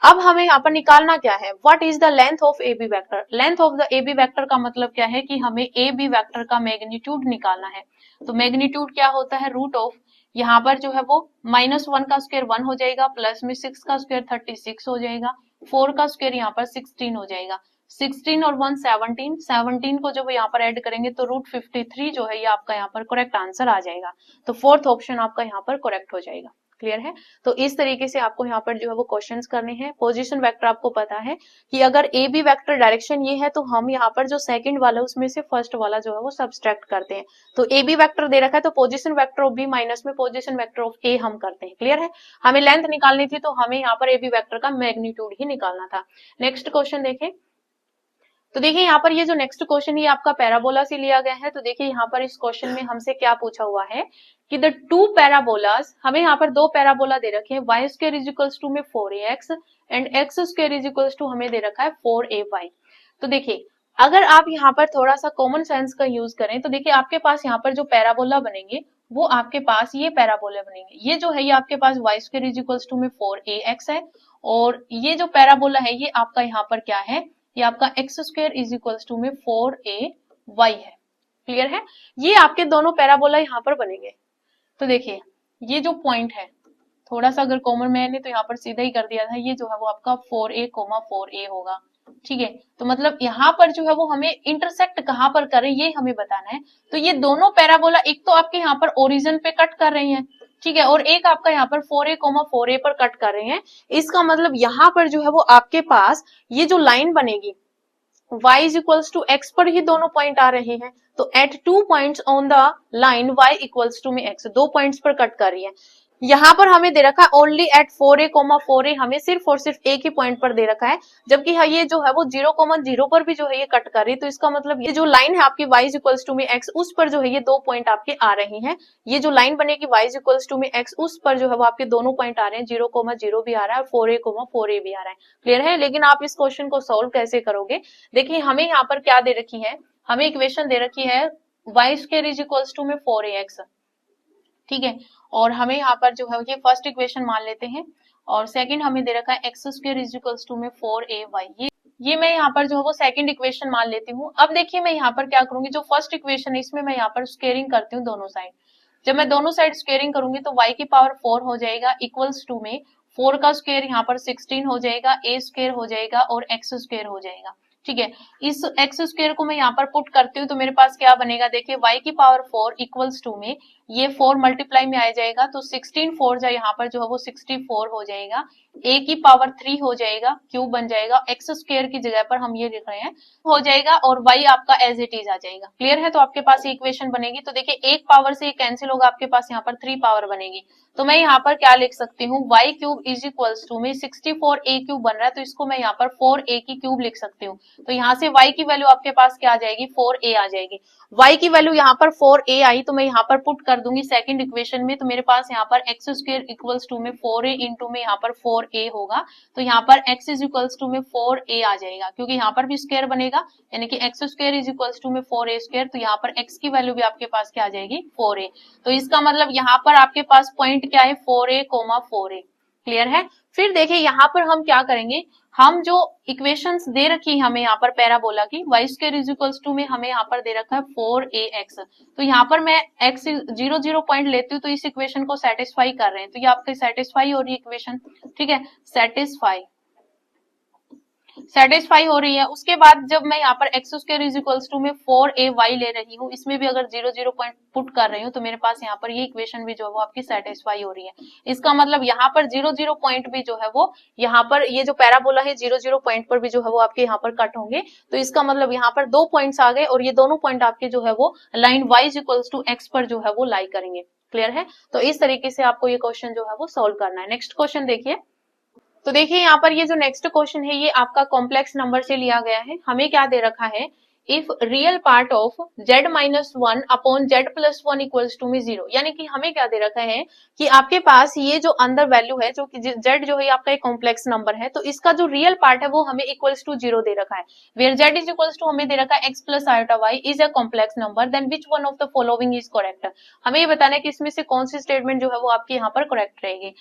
अब हमें यहाँ पर निकालना क्या है, what is the length of a b vector. Length of the a b vector का मतलब क्या है कि हमें ए बी वेक्टर का मैग्नीट्यूड निकालना है। तो मैग्नीट्यूड क्या होता है, रूट ऑफ, यहाँ पर जो है वो -1 का स्क्वायर 1 हो जाएगा, प्लस में 6 का स्क्वायर 36 हो जाएगा, 4 का स्क्वायर यहाँ पर 16 हो जाएगा, 16 और 1 17, 17 को जब यहाँ पर ऐड करेंगे तो √53 जो है ये आपका यहाँ पर करेक्ट आंसर आ जाएगा। तो फोर्थ ऑप्शन आपका यहाँ पर करेक्ट हो जाएगा। क्लियर है। तो इस तरीके से आपको यहाँ पर जो है वो क्वेश्चंस करने हैं। पोजीशन वेक्टर आपको पता है कि अगर ए बी वेक्टर डायरेक्शन ये है तो हम यहाँ पर जो सेकंड वाला उसमें से फर्स्ट वाला जो है वो सब्सट्रैक्ट करते हैं। तो ए बी वेक्टर दे रखा है तो position vector of b minus में पोजीशन वेक्टर ऑफ ए हम करते हैं। क्लियर है। हमें लेंथ निकालनी थी तो हमें यहाँ पर ए बी वेक्टर का मैग्नीट्यूड ही निकालना था। नेक्स्ट क्वेश्चन देखें। तो देखिए यहाँ पर ये जो नेक्स्ट क्वेश्चन ये आपका पैराबोला से लिया गया है। तो देखिए यहाँ पर इस क्वेश्चन में हमसे क्या पूछा हुआ है कि द टू पैराबोलास, हमें यहाँ पर दो पैराबोला दे रखे हैं, y square is equals to में 4ax and x square is equals to हमें दे रखा है 4ay। तो देखिए अगर आप यहाँ पर थोड़ा सा कॉमन सेंस का यूज करें तो देखिए आपके पास यहाँ पर जो पैराबोला बनेंगे वो आपके पास ये पैराबोला बनेंगे। ये जो है ये आपके पास y square is equals to में 4ax है और ये जो पैराबोला है ये आपका यहाँ पर क्या है, ये आपका x square is equals to में 4ay है। क्लियर है। ये आपके दोनों पैराबोला यहाँ पर बनेंगे। तो देखिए ये जो पॉइंट है, थोड़ा सा अगर कॉमन मैंने तो यहाँ पर सीधा ही कर दिया था, ये जो है वो आपका 4a, 4a होगा। ठीक है। तो मतलब यहाँ पर जो है वो हमें इंटरसेक्ट कहाँ पर करें ये हमें बताना है। तो ये दोनों पैराबोला एक तो आपके यहाँ पर ओरिजिन पे कट कर रहे हैं, ठीक है, और एक आपका यहाँ पर 4a, 4a पर कट कर रहे हैं। इसका मतलब यहाँ पर जो है वो आपके पास ये जो लाइन बनेगी y is equals to x पर ही दोनों पॉइंट आ रहे हैं। तो at 2 points on the line y equals to में x, 2 पॉइंट्स पर कट कर रही है। यहाँ पर हमें दे रखा है ओनली एट 4a, 4a हमें सिर्फ और सिर्फ एक ही पॉइंट पर दे रखा है, जबकि ये जो है वो 0, 0 पर भी जो है ये कट कर रही है। तो इसका मतलब ये जो लाइन है आपकी y इक्वल्स टू में x, उस पर जो है ये 2 पॉइंट आपके आ रही हैं। ये जो लाइन बनेगी y इक्वल्स टू में x, उस पर जो है वो आपके दोनों पॉइंट आ रहे हैं, 0, 0 भी आ रहा है और 4a, 4a भी आ रहा है। क्लियर है? लेकिन आप इस क्वेश्चन को सोल्व कैसे करोगे? देखिए हमें यहाँ पर क्या दे रखी है, हमें इक्वेशन दे रखी है y square is equals to में 4ax, ठीक है। और हमें यहाँ पर जो है ये फर्स्ट इक्वेशन मान लेते हैं, और सेकंड हमें दे रखा है x square is equals to में 4ay, ये मैं यहाँ पर जो है वो सेकंड इक्वेशन मान लेती हूँ। अब देखिए मैं यहाँ पर क्या करूंगी, जो फर्स्ट इक्वेशन है इसमें मैं यहाँ पर स्क्वेयरिंग करती हूँ दोनों साइड। जब मैं दोनों साइड स्क्वेयरिंग करूंगी तो y की पावर 4 हो जाएगा इक्वल्स टू में 4 का स्क्वायर यहाँ पर 16 हो जाएगा, a स्क्वायर हो जाएगा और x स्क्वायर हो जाएगा, ठीक है। इस x स्क्वायर को मैं यहाँ पर पुट करती हूँ तो मेरे पास क्या बनेगा, देखिए y की पावर 4 इक्वल्स टू में ये 4 मल्टीप्लाई में आ जाएगा तो 16 4 जा यहाँ पर जो है वो 64 हो जाएगा, a की पावर 3 हो जाएगा, क्यूब बन जाएगा, x स्क्वायर की जगह पर हम ये लिख रहे हैं हो जाएगा और y आपका एज इट इज आ जाएगा। क्लियर है? तो आपके पास ये इक्वेशन बनेगी। तो देखिए एक पावर से ये कैंसिल होगा, आपके पास यहाँ पर 3 पावर बनेगी। तो मैं यहाँ पर क्या लिख सकती हूँ, y cube is equals to में 64a क्यूब बन रहा है तो इसको मैं यहाँ पर 4a की क्यूब लिख सकती हूँ। तो यहाँ से y की वैल्यू आपके पास क्या आ जाएगी, 4a आ जाएगी। y की वैल्यू यहाँ पर 4a आई तो मैं यहाँ पर पुट कर दूंगी सेकंड इक्वेशन में, तो मेरे पास यहाँ पर x स्क्वायर इक्वल्स टू में 4a इंटू में यहाँ पर 4a होगा। तो यहाँ पर x इज इक्वल्स टू में 4a आ जाएगा, क्योंकि यहाँ पर भी स्क्वायर बनेगा, यानी कि x square is equals to में 4a स्क्वायर। तो यहाँ पर x की वैल्यू भी आपके पास क्या आ जाएगी, 4a। तो इसका मतलब यहाँ पर आपके पास पॉइंट क्या है, 4a, 4a। क्लियर है? फिर देखिए यहाँ पर हम क्या करेंगे, हम जो इक्वेशंस दे रखी है हमें यहाँ पर पैराबोला की, y square is equals to में हमें यहाँ पर दे रखा है 4ax। तो यहाँ पर मैं x 0, 0 पॉइंट लेती हूँ तो इस इक्वेशन को सेटिस्फाई कर रहे हैं, तो ये आपकी सेटिस्फाई हो रही है इक्वेशन, ठीक है, सेटिस्फाई हो रही है। उसके बाद जब मैं यहाँ पर x square is equals to में 4ay ले रही हूँ, इसमें भी अगर 0, 0 पॉइंट पुट कर रही हूँ तो मेरे पास यहाँ पर ये इक्वेशन भी जो है वो आपकी सेटिस्फाई हो रही है। इसका मतलब यहाँ पर 0, 0 पॉइंट भी जो है वो यहाँ पर ये जो पैराबोला है 0, 0 पॉइंट पर भी जो है वो आपके यहाँ पर कट होंगे। तो इसका मतलब यहाँ पर 2 पॉइंट्स आ गए और ये दोनों पॉइंट आपके जो है वो line y is equals to x पर जो है वो लाई करेंगे। क्लियर है? तो इस तरीके से आपको ये क्वेश्चन जो है वो सोल्व करना है। नेक्स्ट क्वेश्चन देखिए। तो देखिए यहाँ पर ये जो नेक्स्ट क्वेश्चन है ये आपका कॉम्प्लेक्स नंबर से लिया गया है। हमें क्या दे रखा है, if real part of z minus 1 upon z plus 1 equals to में 0, यानी कि हमें क्या दे रखा है कि आपके पास ये जो अंदर वैल्यू है जो कि z जो है आपका एक कॉम्प्लेक्स नंबर है, तो इसका जो रियल पार्ट है वो हमें इक्वल्स टू 0 दे रखा है, where z is equals to हमें दे रखा है x plus iota y is a complex number, then which one of the following is correct. हमें ये बताना है कि इसमें से कौन सी स्टेटमेंट जो है वो आपकी यहाँ पर करेक्ट रहेगी।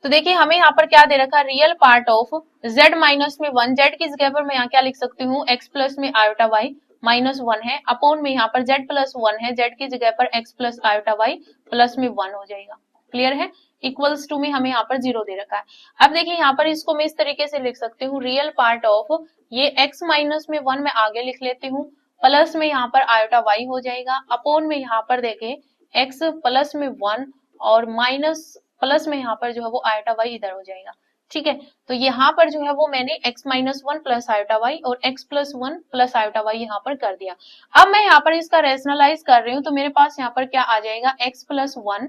तो देखिए हमें यहाँ पर क्या दे रखा है, real part of z minus में 1, z की जगह पर मैं यहाँ क्या लिख सकती हूँ, x प्लस में आयोटा y माइनस 1 है, अपॉन में यहाँ पर z प्लस 1 है, z की जगह पर x plus iota y plus में 1 हो जाएगा। क्लियर है? इक्वल्स टू में हमें यहाँ पर 0 दे रखा है। अब देखिए यहाँ पर इसको मैं इस तरीके से लिख सकती हूँ, रियल पार्ट ऑफ ये x माइनस में 1 मैं आगे लिख लेती हूँ, प्लस में यहाँ पर आयोटा y हो जाएगा, अपॉन में यहाँ पर देखे x प्लस में 1 और माइनस प्लस में यहाँ पर जो है वो आयोटा y इधर हो जाएगा। ठीक है, तो यहाँ पर जो है वो मैंने x minus 1 plus iota y और x plus 1 plus iota y यहाँ पर कर दिया। अब मैं यहाँ पर इसका रेशनलाइज कर रही हूँ तो मेरे पास यहाँ पर क्या आ जाएगा, x प्लस 1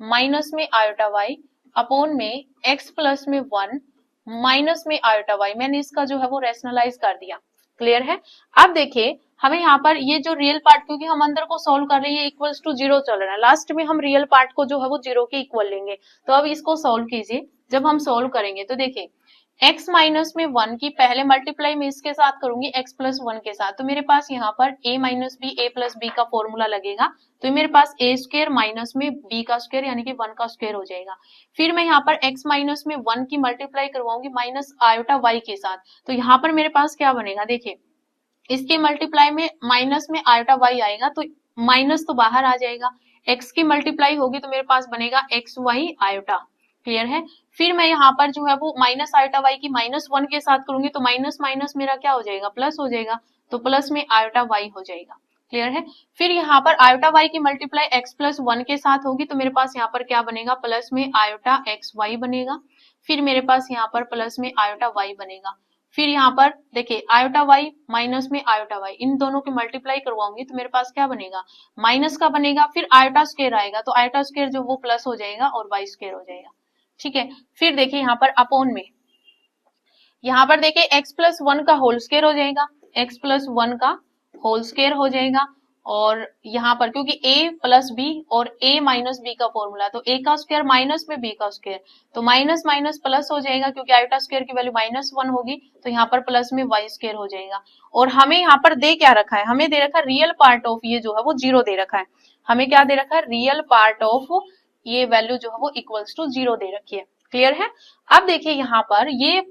माइनस में आयोटा y अपॉन में x प्लस में 1 माइनस में आयोटा y, मैंने इसका जो है वो रेशनलाइज कर दिया। क्लियर है? अब देखिए हमें यहाँ पर ये जो रियल पार्ट, क्योंकि हम अंदर को सॉल्व कर रहे हैं, इक्वल्स टू 0 चल रहा है, लास्ट में हम रियल पार्ट को जो है वो 0 के इक्वल लेंगे। तो अब इसको सॉल्व कीजिए। जब हम सॉल्व करेंगे तो देखिए x माइनस में 1 की पहले मल्टीप्लाई में इसके साथ करूंगी x प्लस 1 के साथ, तो मेरे पास यहाँ पर a minus B a plus B का फॉर्मूला लगेगा, तो मेरे पास a स्क्वायर माइनस में b का स्क्वायर यानी कि 1 का स्क्वायर हो जाएगा। फिर मैं यहाँ पर x माइनस में 1 की मल्टीप्लाई करवाऊंगी माइनस आयोटा y के साथ, तो यहाँ पर मेरे पास क्या बनेगा, देखिए इसके मल्टीप्लाई में माइनस में आयोटा y आएगा तो माइनस तो बाहर आ जाएगा, x की मल्टीप्लाई होगी तो मेरे पास बनेगा एक्स वाई आयोटा। क्लियर है? फिर मैं यहाँ पर जो है वो माइनस आयोटा y की माइनस 1 के साथ करूंगी तो माइनस माइनस मेरा क्या हो जाएगा, प्लस हो जाएगा, तो प्लस में आयोटा y हो जाएगा। क्लियर है? फिर यहाँ पर आयोटा y की मल्टीप्लाई x प्लस 1 के साथ होगी तो मेरे पास यहाँ पर क्या बनेगा, प्लस में आयोटा एक्स वाई बनेगा। फिर मेरे पास यहाँ पर प्लस में आयोटा y बनेगा। फिर यहाँ पर देखिए आयोटा वाई माइनस में आयोटा वाई, इन दोनों की मल्टीप्लाई करवाऊंगी तो मेरे पास क्या बनेगा, माइनस का बनेगा, फिर आयोटा स्क्वायर आएगा तो आयोटा स्क्वायर जो वो प्लस हो जाएगा और वाई स्क्वायर हो जाएगा। ठीक है, फिर देखिए यहाँ पर अपोन में, यहाँ पर देखिए x प्लस वन का होल स्क्वायर हो जाएगा, x प्लस वन का होल स्क्वायर हो जाएगा। और यहाँ पर क्योंकि a प्लस बी और a माइनस बी का फॉर्मूला, तो a का स्क्वायर माइनस में b का स्क्वायर, तो माइनस माइनस प्लस हो जाएगा, क्योंकि आयोटा स्क्वायर की वैल्यू माइनस वन होगी तो यहाँ पर प्लस में y स्क्वायर हो जाएगा। और हमें यहाँ पर दे क्या रखा है, हमें दे रखा है रियल पार्ट ऑफ ये जो है वो जीरो दे रखा है, हमें क्या दे रखा है, रियल पार्ट ऑफ ये वैल्यू जो है वो इक्वल्स टू जीरो दे रखी है। क्लियर है। अब देखिए यहाँ पर ये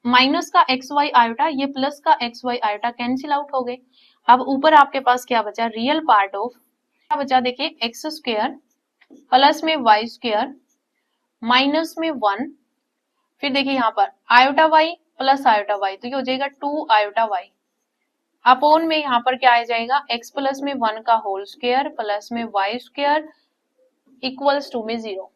माइनस का एक्स वाई आयोटा, ये प्लस का X Y iota cancel out हो गए। अब ऊपर आपके पास क्या बचा, रियल पार्ट ऑफ क्या बचा, देखिए एक्स स्क्वायर प्लस में वाई स्क्वायर माइनस में वन, फिर देखिए यहाँ पर iota Y plus iota Y, तो ये हो जाएगा टू आयोटा वाई, अपोन में यहाँ पर क्या आ जाएगा, एक्स प्लस में वन का होल स्क्वायर प्लस में वाई स्क्वायर इक्वल्स टू में जीरो।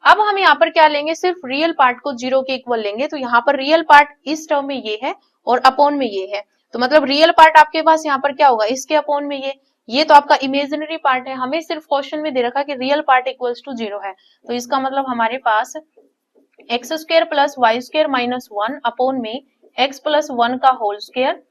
अब हम यहाँ पर क्या लेंगे, सिर्फ रियल पार्ट को जीरो के इक्वल लेंगे, तो यहाँ पर रियल पार्ट इस टर्म में ये है और अपॉन में ये है, तो मतलब रियल पार्ट आपके पास यहाँ पर क्या होगा, इसके अपॉन में ये तो आपका इमेजिनरी पार्ट है, हमें सिर्फ क्वेश्चन में दे रखा कि real part equals to zero है, तो इसका मतलब हमारे पास x square plus Y square minus one upon में एक्स प्लस वन का होल स्क्वायर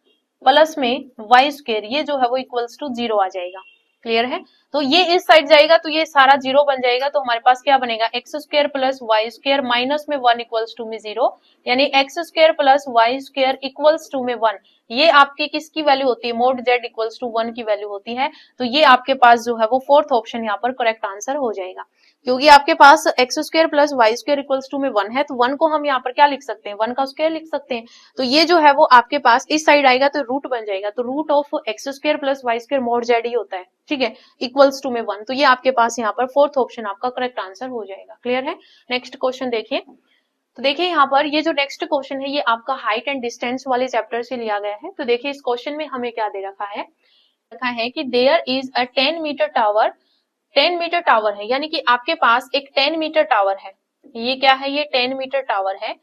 प्लस में वाई स्क्वायर, ये जो है वो इक्वल्स टू जीरो आ जाएगा। क्लियर है। तो ये इस साइड जाएगा तो ये सारा जीरो बन जाएगा, तो हमारे पास क्या बनेगा, X square plus Y square minus में वन इक्वल्स टू में जीरो, यानी X square plus Y square equals to में वन, ये आपकी किसकी वैल्यू होती है, mod Z equals to one की वैल्यू होती है। तो ये आपके पास जो है वो फोर्थ ऑप्शन यहाँ पर करेक्ट आंसर हो जाएगा, क्योंकि आपके पास x square plus Y square equals to में वन है, तो वन को हम यहाँ पर क्या लिख सकते हैं, वन का स्क्वायर लिख सकते हैं, तो ये जो है वो आपके पास इस साइड आएगा तो रूट बन जाएगा, तो root of x square plus Y square mod z ही होता है। ठीक है, इक्वल्स टू में वन, तो ये आपके पास यहाँ पर फोर्थ ऑप्शन आपका करेक्ट आंसर हो जाएगा। क्लियर है। नेक्स्ट क्वेश्चन देखिए, तो देखिए यहाँ पर ये जो नेक्स्ट क्वेश्चन है ये आपका हाइट एंड डिस्टेंस वाले चैप्टर से लिया गया है। तो देखिए इस क्वेश्चन में हमें क्या दे रखा है कि there is a 10 metre tower, 10 metre tower है, यानी कि आपके पास एक 10 मीटर टावर है, ये क्या है, ये 10 मीटर टावर है,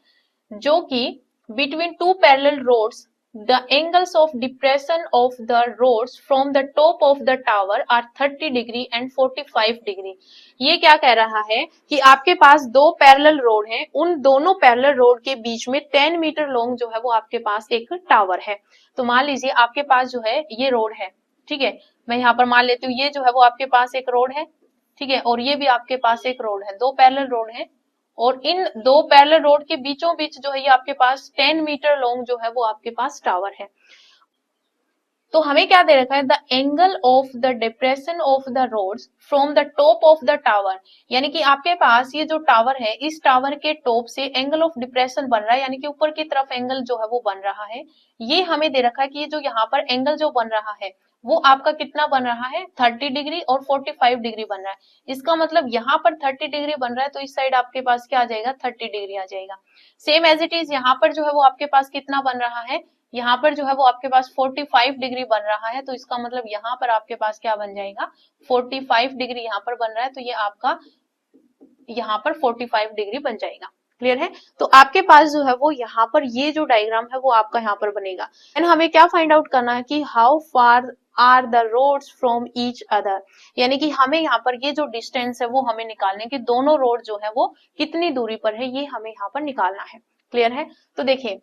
जो कि between two parallel roads the angles of depression of the rods from the top of the tower are 30 degree and 45 degree। ये क्या कह रहा है कि आपके पास दो पैरेलल रोड हैं, उन दोनों पैरेलल रोड के बीच में 10 मीटर लॉन्ग जो है वो आपके पास एक टावर है। तो मान लीजिए आपके पास जो है ये रोड है, ठीक है, मैं यहाँ पर मान लेती हूँ ये जो है वो आपके पास एक रोड है, ठीक है, और ये भी आपके पास एक रोड है, दो पैरेलल रोड है, और इन दो पैरेलल रोड के बीचों बीच जो है ये आपके पास 10 मीटर लॉन्ग जो है वो आपके पास टावर है। तो हमें क्या दे रखा है, the angle of the depression of the roads from the top of the tower, यानी कि आपके पास ये जो टावर है इस टावर के टॉप से एंगल ऑफ डिप्रेशन बन रहा है, यानी कि ऊपर की तरफ एंगल जो है वो बन रहा है, ये हमें दे रखा है कि ये जो यहाँ पर एंगल जो बन रहा है वो आपका कितना बन रहा है, 30 डिग्री और 45 डिग्री बन रहा है। इसका मतलब यहाँ पर 30 डिग्री बन रहा है तो इस साइड आपके पास क्या आ जाएगा, 30 डिग्री आ जाएगा। सेम एज इट इज यहाँ पर जो है वो आपके पास कितना बन रहा है, यहाँ पर जो है वो आपके पास 45 डिग्री बन रहा है, तो इसका मतलब यहाँ पर आपके पास क्या बन जाएगा, 45 डिग्री यहाँ पर बन रहा है, तो ये आपका यहाँ पर 45 डिग्री बन जाएगा। क्लियर है। तो आपके पास जो है वो यहाँ पर ये जो डायग्राम है वो आपका यहाँ पर बनेगा। एंड हमें क्या फाइंड आउट करना है कि how far are the roads from each other, यानी कि हमें यहाँ पर ये जो डिस्टेंस है वो हमें निकालने की दोनों रोड जो है वो कितनी दूरी पर है, ये हमें यहाँ पर निकालना है। क्लियर है। तो देखिए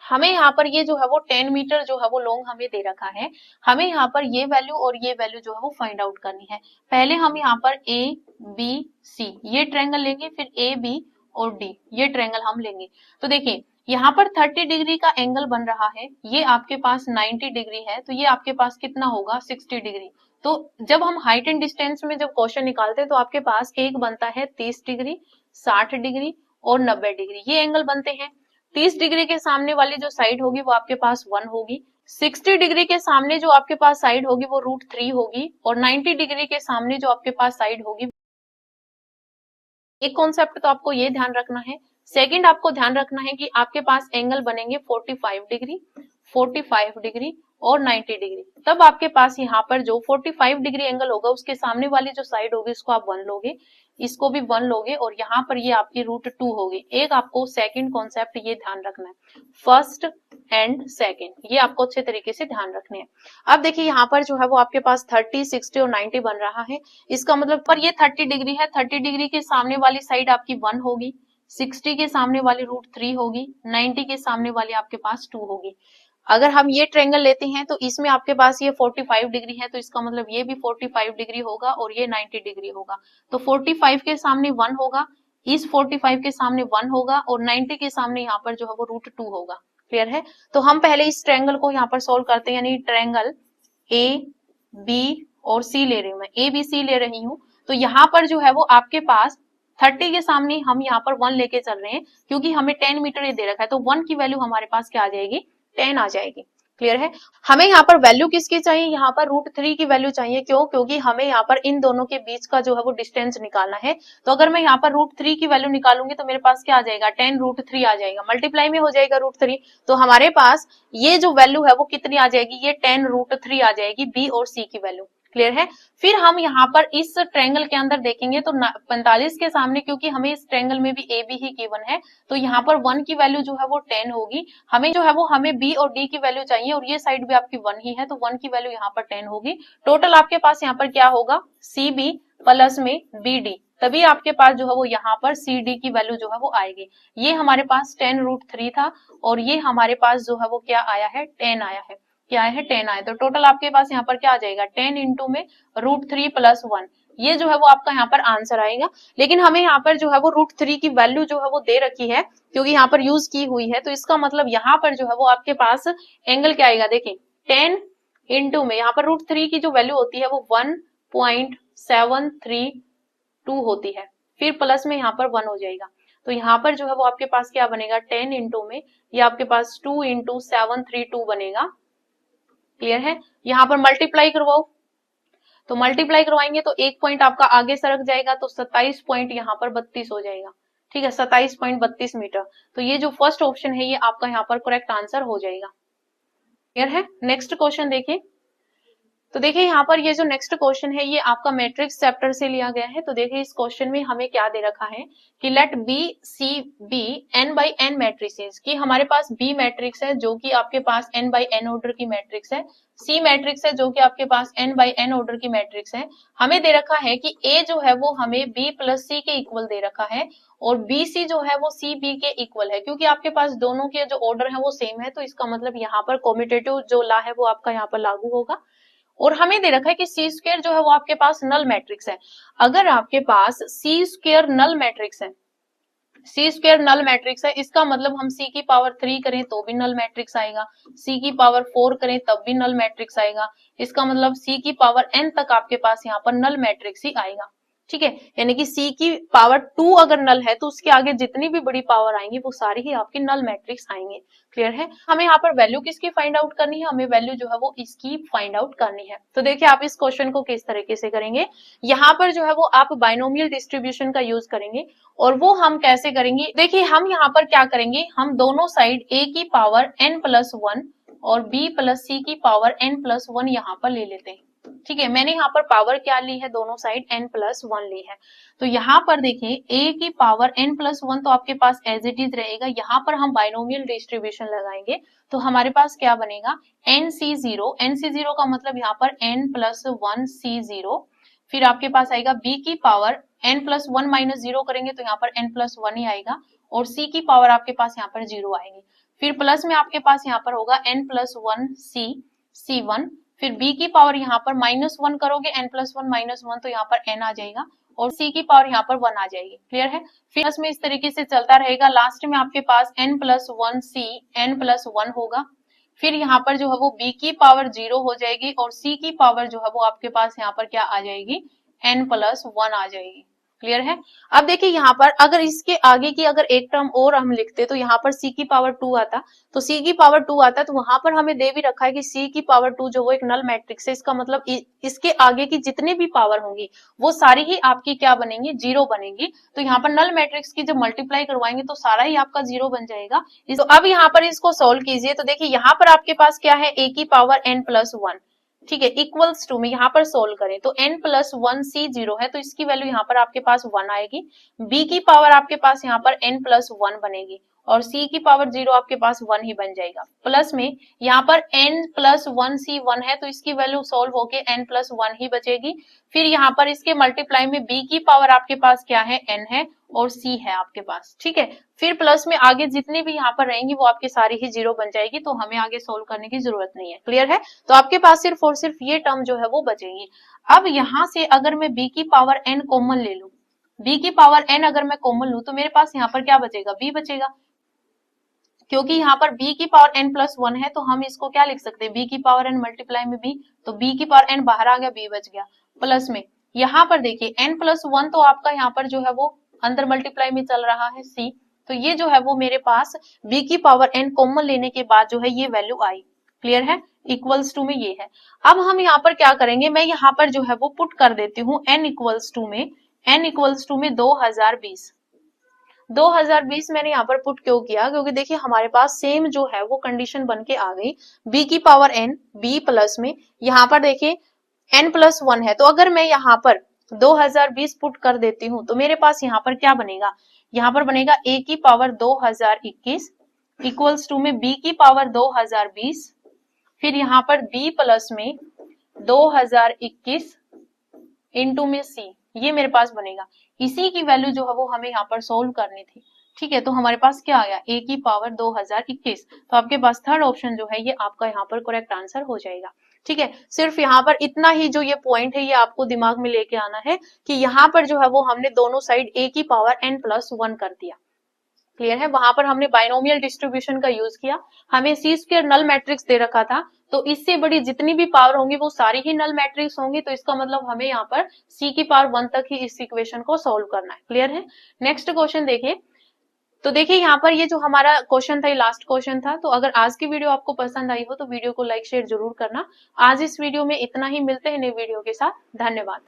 हमें यहाँ पर ये जो है वो 10 मीटर जो है वो लॉन्ग हमें दे रखा है, हमें यहाँ पर ये वैल्यू और ये वैल्यू जो है वो फाइंड आउट करनी है। पहले हम यहाँ पर ए बी सी ये ट्रायंगल लेंगे, फिर ए बी और डी ये ट्रायंगल हम लेंगे। तो देखिए यहाँ पर 30 डिग्री का एंगल बन रहा है, ये आपके पास 90 डिग्री है, तो ये आपके पास कितना होगा, 60 डिग्री। तो जब हम हाइट एंड डिस्टेंस में जब क्वेश्चन निकालते हैं तो आपके पास एक बनता है 30 डिग्री, 60 डिग्री और 90 डिग्री, ये एंगल बनते हैं। 30 डिग्री के सामने वाली जो साइड होगी वो आपके पास 1 होगी, 60 डिग्री के सामने जो आपके पास साइड होगी वो √3 होगी, और 90 डिग्री के सामने जो आपके पास साइड होगी, एक कॉन्सेप्ट तो आपको ये ध्यान रखना है। सेकंड आपको ध्यान रखना है कि आपके पास एंगल बनेंगे 45 डिग्री, 45 डिग्री और 90 डिग्री। तब आपके पास यहाँ पर जो 45 डिग्री एंगल होगा उसके सामने वाली जो साइड होगी उसको आप 1 लोगे, इसको भी 1 लोगे और यहाँ पर ये आपकी √2 होगी। एक आपको सेकंड कॉन्सेप्ट ये ध्यान रखना है, फर्स्ट एंड सेकंड, ये आपको अच्छे तरीके से ध्यान रखने हैं। अब देखिए यहाँ पर जो है वो आपके पास 30, 60 और 90 बन रहा है। इसका मतलब पर ये 30 डिग्री है, 30 डिग्री के सामने वाली साइड आपकी 1 होगी, 60 के सामने वाली √3 होगी, 90 के सामने वाली आपके पास 2 होगी। अगर हम ये ट्रायंगल लेते हैं तो इसमें आपके पास ये 45 डिग्री है, तो इसका मतलब ये भी 45 डिग्री होगा और ये 90 डिग्री होगा। तो 45 के सामने 1 होगा, इस 45 के सामने 1 होगा और 90 के सामने यहाँ पर जो है वो √2 होगा। क्लियर है? तो हम पहले इस ट्रायंगल को यहाँ पर सोल्व करते हैं, यानी ट्रायंगल ए बी और सी ले रही हूँ मैं, ए बी सी ले रही हूँ। तो यहाँ पर जो है वो आपके पास 30 के सामने हम यहाँ पर 1 लेके चल रहे हैं, क्योंकि हमें 10 मीटर ये दे रखा है, तो 1 की वैल्यू हमारे पास क्या आ जाएगी, 10 आ जाएगी। क्लियर है? हमें यहाँ पर वैल्यू किसकी चाहिए, यहाँ पर √3 की वैल्यू चाहिए। क्यों? क्योंकि हमें यहाँ पर इन दोनों के बीच का जो है वो डिस्टेंस निकालना है। तो अगर मैं यहाँ पर √3 की वैल्यू निकालूंगी तो मेरे पास क्या आ जाएगा, 10 √3 आ जाएगा, मल्टीप्लाई में हो जाएगा √3। तो हमारे पास ये जो वैल्यू है वो कितनी आ जाएगी, ये 10 √3 आ जाएगी, बी और सी की वैल्यू। क्लियर है? फिर हम यहाँ पर इस ट्रायंगल के अंदर देखेंगे तो 45 के सामने, क्योंकि हमें इस ट्रायंगल में भी ए बी ही गिवन है, तो यहाँ पर 1 की वैल्यू जो है वो 10 होगी। हमें जो है वो हमें बी और डी की वैल्यू चाहिए और ये साइड भी आपकी 1 ही है, तो 1 की वैल्यू यहाँ पर 10 होगी। टोटल आपके पास यहाँ पर क्या होगा, सी बी प्लस में बी डी, तभी आपके पास जो है वो यहाँ पर सी डी की वैल्यू जो है वो आएगी। ये हमारे पास 10 √3 था और ये हमारे पास जो है वो क्या आया है, 10 आया है। क्या है, 10 आया। तो टोटल आपके पास यहाँ पर क्या आ जाएगा, 10 इंटू में √3 + 1, ये जो है वो आपका यहाँ पर आंसर आएगा। लेकिन हमें यहाँ पर जो है वो √3 की वैल्यू जो है वो दे रखी है, क्योंकि यहाँ पर यूज की हुई है, तो इसका मतलब यहाँ पर जो है वो आपके पास एंगल क्या आएगा, देखिए 10 इंटू में यहाँ पर √3 की जो वैल्यू होती है वो 1.732 होती है, फिर प्लस में यहाँ पर 1 हो जाएगा। तो यहाँ पर जो है वो आपके पास क्या बनेगा, 10 इंटू में ये आपके पास 2 × 732 बनेगा। क्लियर है? यहाँ पर मल्टीप्लाई करवाओ, तो मल्टीप्लाई करवाएंगे तो एक पॉइंट आपका आगे सरक जाएगा, तो 27 पॉइंट यहाँ पर 32 हो जाएगा। ठीक है, 27.32 मीटर। तो ये जो फर्स्ट ऑप्शन है ये आपका यहाँ पर करेक्ट आंसर हो जाएगा। क्लियर है? नेक्स्ट क्वेश्चन देखिए। तो देखिए यहाँ पर ये जो नेक्स्ट क्वेश्चन है ये आपका मैट्रिक्स चैप्टर से लिया गया है। तो देखिए इस क्वेश्चन में हमें क्या दे रखा है कि let B C B n/n matrices, कि हमारे पास बी मैट्रिक्स है जो कि आपके पास n/n ऑर्डर की मैट्रिक्स है, सी मैट्रिक्स है जो कि आपके पास n/n ऑर्डर की मैट्रिक्स है। हमें दे रखा है कि ए जो है वो हमें b + c के इक्वल दे रखा है और बी सी जो है वो सी बी के इक्वल है। क्योंकि आपके पास दोनों के जो ऑर्डर है वो सेम है, तो इसका मतलब यहाँ पर कॉम्यूटेटिव जो लॉ है वो आपका यहाँ पर लागू होगा। और हमें दे रखा है कि सी स्क्वायर जो है वो आपके पास नल मैट्रिक्स है। अगर आपके पास सी स्क्वायर नल मैट्रिक्स है, सी स्क्वायर नल मैट्रिक्स है, इसका मतलब हम सी की पावर 3 करें तो भी नल मैट्रिक्स आएगा, सी की पावर 4 करें तब भी नल मैट्रिक्स आएगा। इसका मतलब सी की पावर n तक आपके पास यहाँ पर नल मैट्रिक्स ही आएगा। ठीक है, यानी कि सी की पावर 2 अगर नल है तो उसके आगे जितनी भी बड़ी पावर आएंगी वो सारी ही आपकी नल मैट्रिक्स आएंगे। क्लियर है? हमें यहाँ पर वैल्यू किसकी फाइंड आउट करनी है, हमें वैल्यू जो है वो इसकी फाइंड आउट करनी है। तो देखिए आप इस क्वेश्चन को किस तरीके से करेंगे, यहाँ पर जो है वो आप बाइनोमियल डिस्ट्रीब्यूशन का यूज करेंगे। और वो हम कैसे करेंगे, देखिए हम यहाँ पर क्या करेंगे, हम दोनों साइड a की पावर n+1 और b + c की पावर n+1 यहाँ पर ले लेते हैं। ठीक है, मैंने यहाँ पर पावर क्या ली है, दोनों साइड n+1 ली है। तो यहाँ पर देखिए a की पावर n+1 तो आपके पास एज इट इज रहेगा, यहाँ पर हम बाइनोमियल डिस्ट्रीब्यूशन लगाएंगे तो हमारे पास क्या बनेगा, nc0, nc0 का मतलब यहाँ पर n+1 c0, फिर आपके पास आएगा b की पावर n+1 - 0 करेंगे तो यहाँ पर n+1 ही आएगा और c की पावर आपके पास यहाँ पर 0 आएगी। फिर प्लस में आपके पास यहाँ पर होगा n+1 c c1, फिर b की पावर यहाँ पर -1 करोगे, n+1 - 1 तो यहाँ पर n आ जाएगा और c की पावर यहाँ पर 1 आ जाएगी। क्लियर है? फिर इसमें इस तरीके से चलता रहेगा, लास्ट में आपके पास n+1 c n+1 होगा। फिर यहाँ पर जो है वो b की पावर 0 हो जाएगी और c की पावर जो है वो आपके पास यहाँ पर क्या आ जाएगी, n+1 आ जाएगी। क्लियर है? अब देखिए यहाँ पर अगर इसके आगे की अगर एक टर्म और हम लिखते तो यहाँ पर c की पावर 2 आता, तो c की पावर 2 आता तो वहां पर हमें दे भी रखा है कि c की पावर 2 जो वो एक नल मैट्रिक्स है। इसका मतलब इसके आगे की जितने भी पावर होंगी वो सारी ही आपकी क्या बनेंगी, 0 बनेंगी। तो यहाँ पर नल मैट्रिक्स की जब मल्टीप्लाई करवाएंगे तो सारा ही आपका 0 बन जाएगा। तो अब यहाँ पर इसको सोल्व कीजिए तो देखिए यहाँ पर आपके पास क्या है, a की पावर n+1, ठीक है, इक्वल्स टू में यहाँ पर सोल्व करें तो n प्लस वन सी 0 है तो इसकी वैल्यू यहाँ पर आपके पास 1 आएगी। b की पावर आपके पास यहाँ पर n प्लस 1 बनेगी और c की पावर 0 आपके पास 1 ही बन जाएगा। प्लस में यहाँ पर n प्लस 1 c 1 है तो इसकी वैल्यू सोल्व होके n प्लस 1 ही बचेगी। फिर यहाँ पर इसके मल्टीप्लाई में b की पावर आपके पास क्या है, n है और c है आपके पास। ठीक है, फिर प्लस में आगे जितनी भी यहाँ पर रहेंगी वो आपके सारी ही 0 बन जाएगी, तो हमें आगे सोल्व करने की जरूरत नहीं है। क्लियर है? तो आपके पास सिर्फ और सिर्फ ये टर्म जो है वो बचेगी। अब यहाँ से अगर मैं b की पावर n कॉमन ले लूं, b की पावर n अगर मैं कॉमन लूं तो मेरे पास यहाँ पर क्या बचेगा, b बचेगा, क्योंकि यहाँ पर b की पावर n प्लस 1 है तो हम इसको क्या लिख सकते हैं, b की पावर n मल्टीप्लाई में b, तो b की पावर n बाहर आ गया, b बच गया। प्लस में यहाँ पर देखिए n प्लस 1 तो आपका यहाँ पर जो है वो अंदर मल्टीप्लाई में चल रहा है c, तो ये जो है वो मेरे पास b की पावर n कॉमन लेने के बाद जो है ये वैल्यू आई। क्लियर है? इक्वल्स टू में ये है। अब हम यहाँ पर क्या करेंगे, मैं यहाँ पर जो है वो पुट कर देती हूँ n इक्वल्स टू में, n इक्वल्स टू में 2020 मैंने यहाँ पर पुट क्यों किया, क्योंकि देखिए हमारे पास सेम जो है वो कंडीशन बन के आ गई, b की पावर n, b प्लस में यहाँ पर देखिए n प्लस 1 है, तो अगर मैं यहाँ पर 2020 पुट कर देती हूँ तो मेरे पास यहाँ पर क्या बनेगा, यहाँ पर बनेगा a की पावर 2021 इक्वल्स टू में b की पावर 2020, फिर यहाँ पर b प्लस में 2021 इंटू में c, ये मेरे पास बनेगा। इसी की वैल्यू जो है वो हमें यहाँ पर सोल्व करनी थी। ठीक है, तो हमारे पास क्या आया, a की पावर 2021, तो आपके पास थर्ड ऑप्शन जो है ये आपका यहाँ पर करेक्ट आंसर हो जाएगा। ठीक है, सिर्फ यहाँ पर इतना ही जो ये पॉइंट है ये आपको दिमाग में लेके आना है कि यहाँ पर जो है वो हमने दोनों साइड a की पावर n प्लस 1 कर दिया। क्लियर है? वहां पर हमने बाइनोमियल डिस्ट्रीब्यूशन का यूज किया, हमें सी स्क्वायर नल मैट्रिक्स दे रखा था, तो इससे बड़ी जितनी भी पावर होंगी वो सारी ही नल मैट्रिक्स होंगी, तो इसका मतलब हमें यहाँ पर c की पावर 1 तक ही इस इक्वेशन को सॉल्व करना है। क्लियर है? नेक्स्ट क्वेश्चन देखिए, तो देखिए यहाँ पर ये जो हमारा क्वेश्चन था ये लास्ट क्वेश्चन था। तो अगर आज की वीडियो आपको पसंद आई हो तो वीडियो को लाइक शेयर जरूर करना। आज इस वीडियो में इतना ही, मिलते हैं नई वीडियो के साथ। धन्यवाद।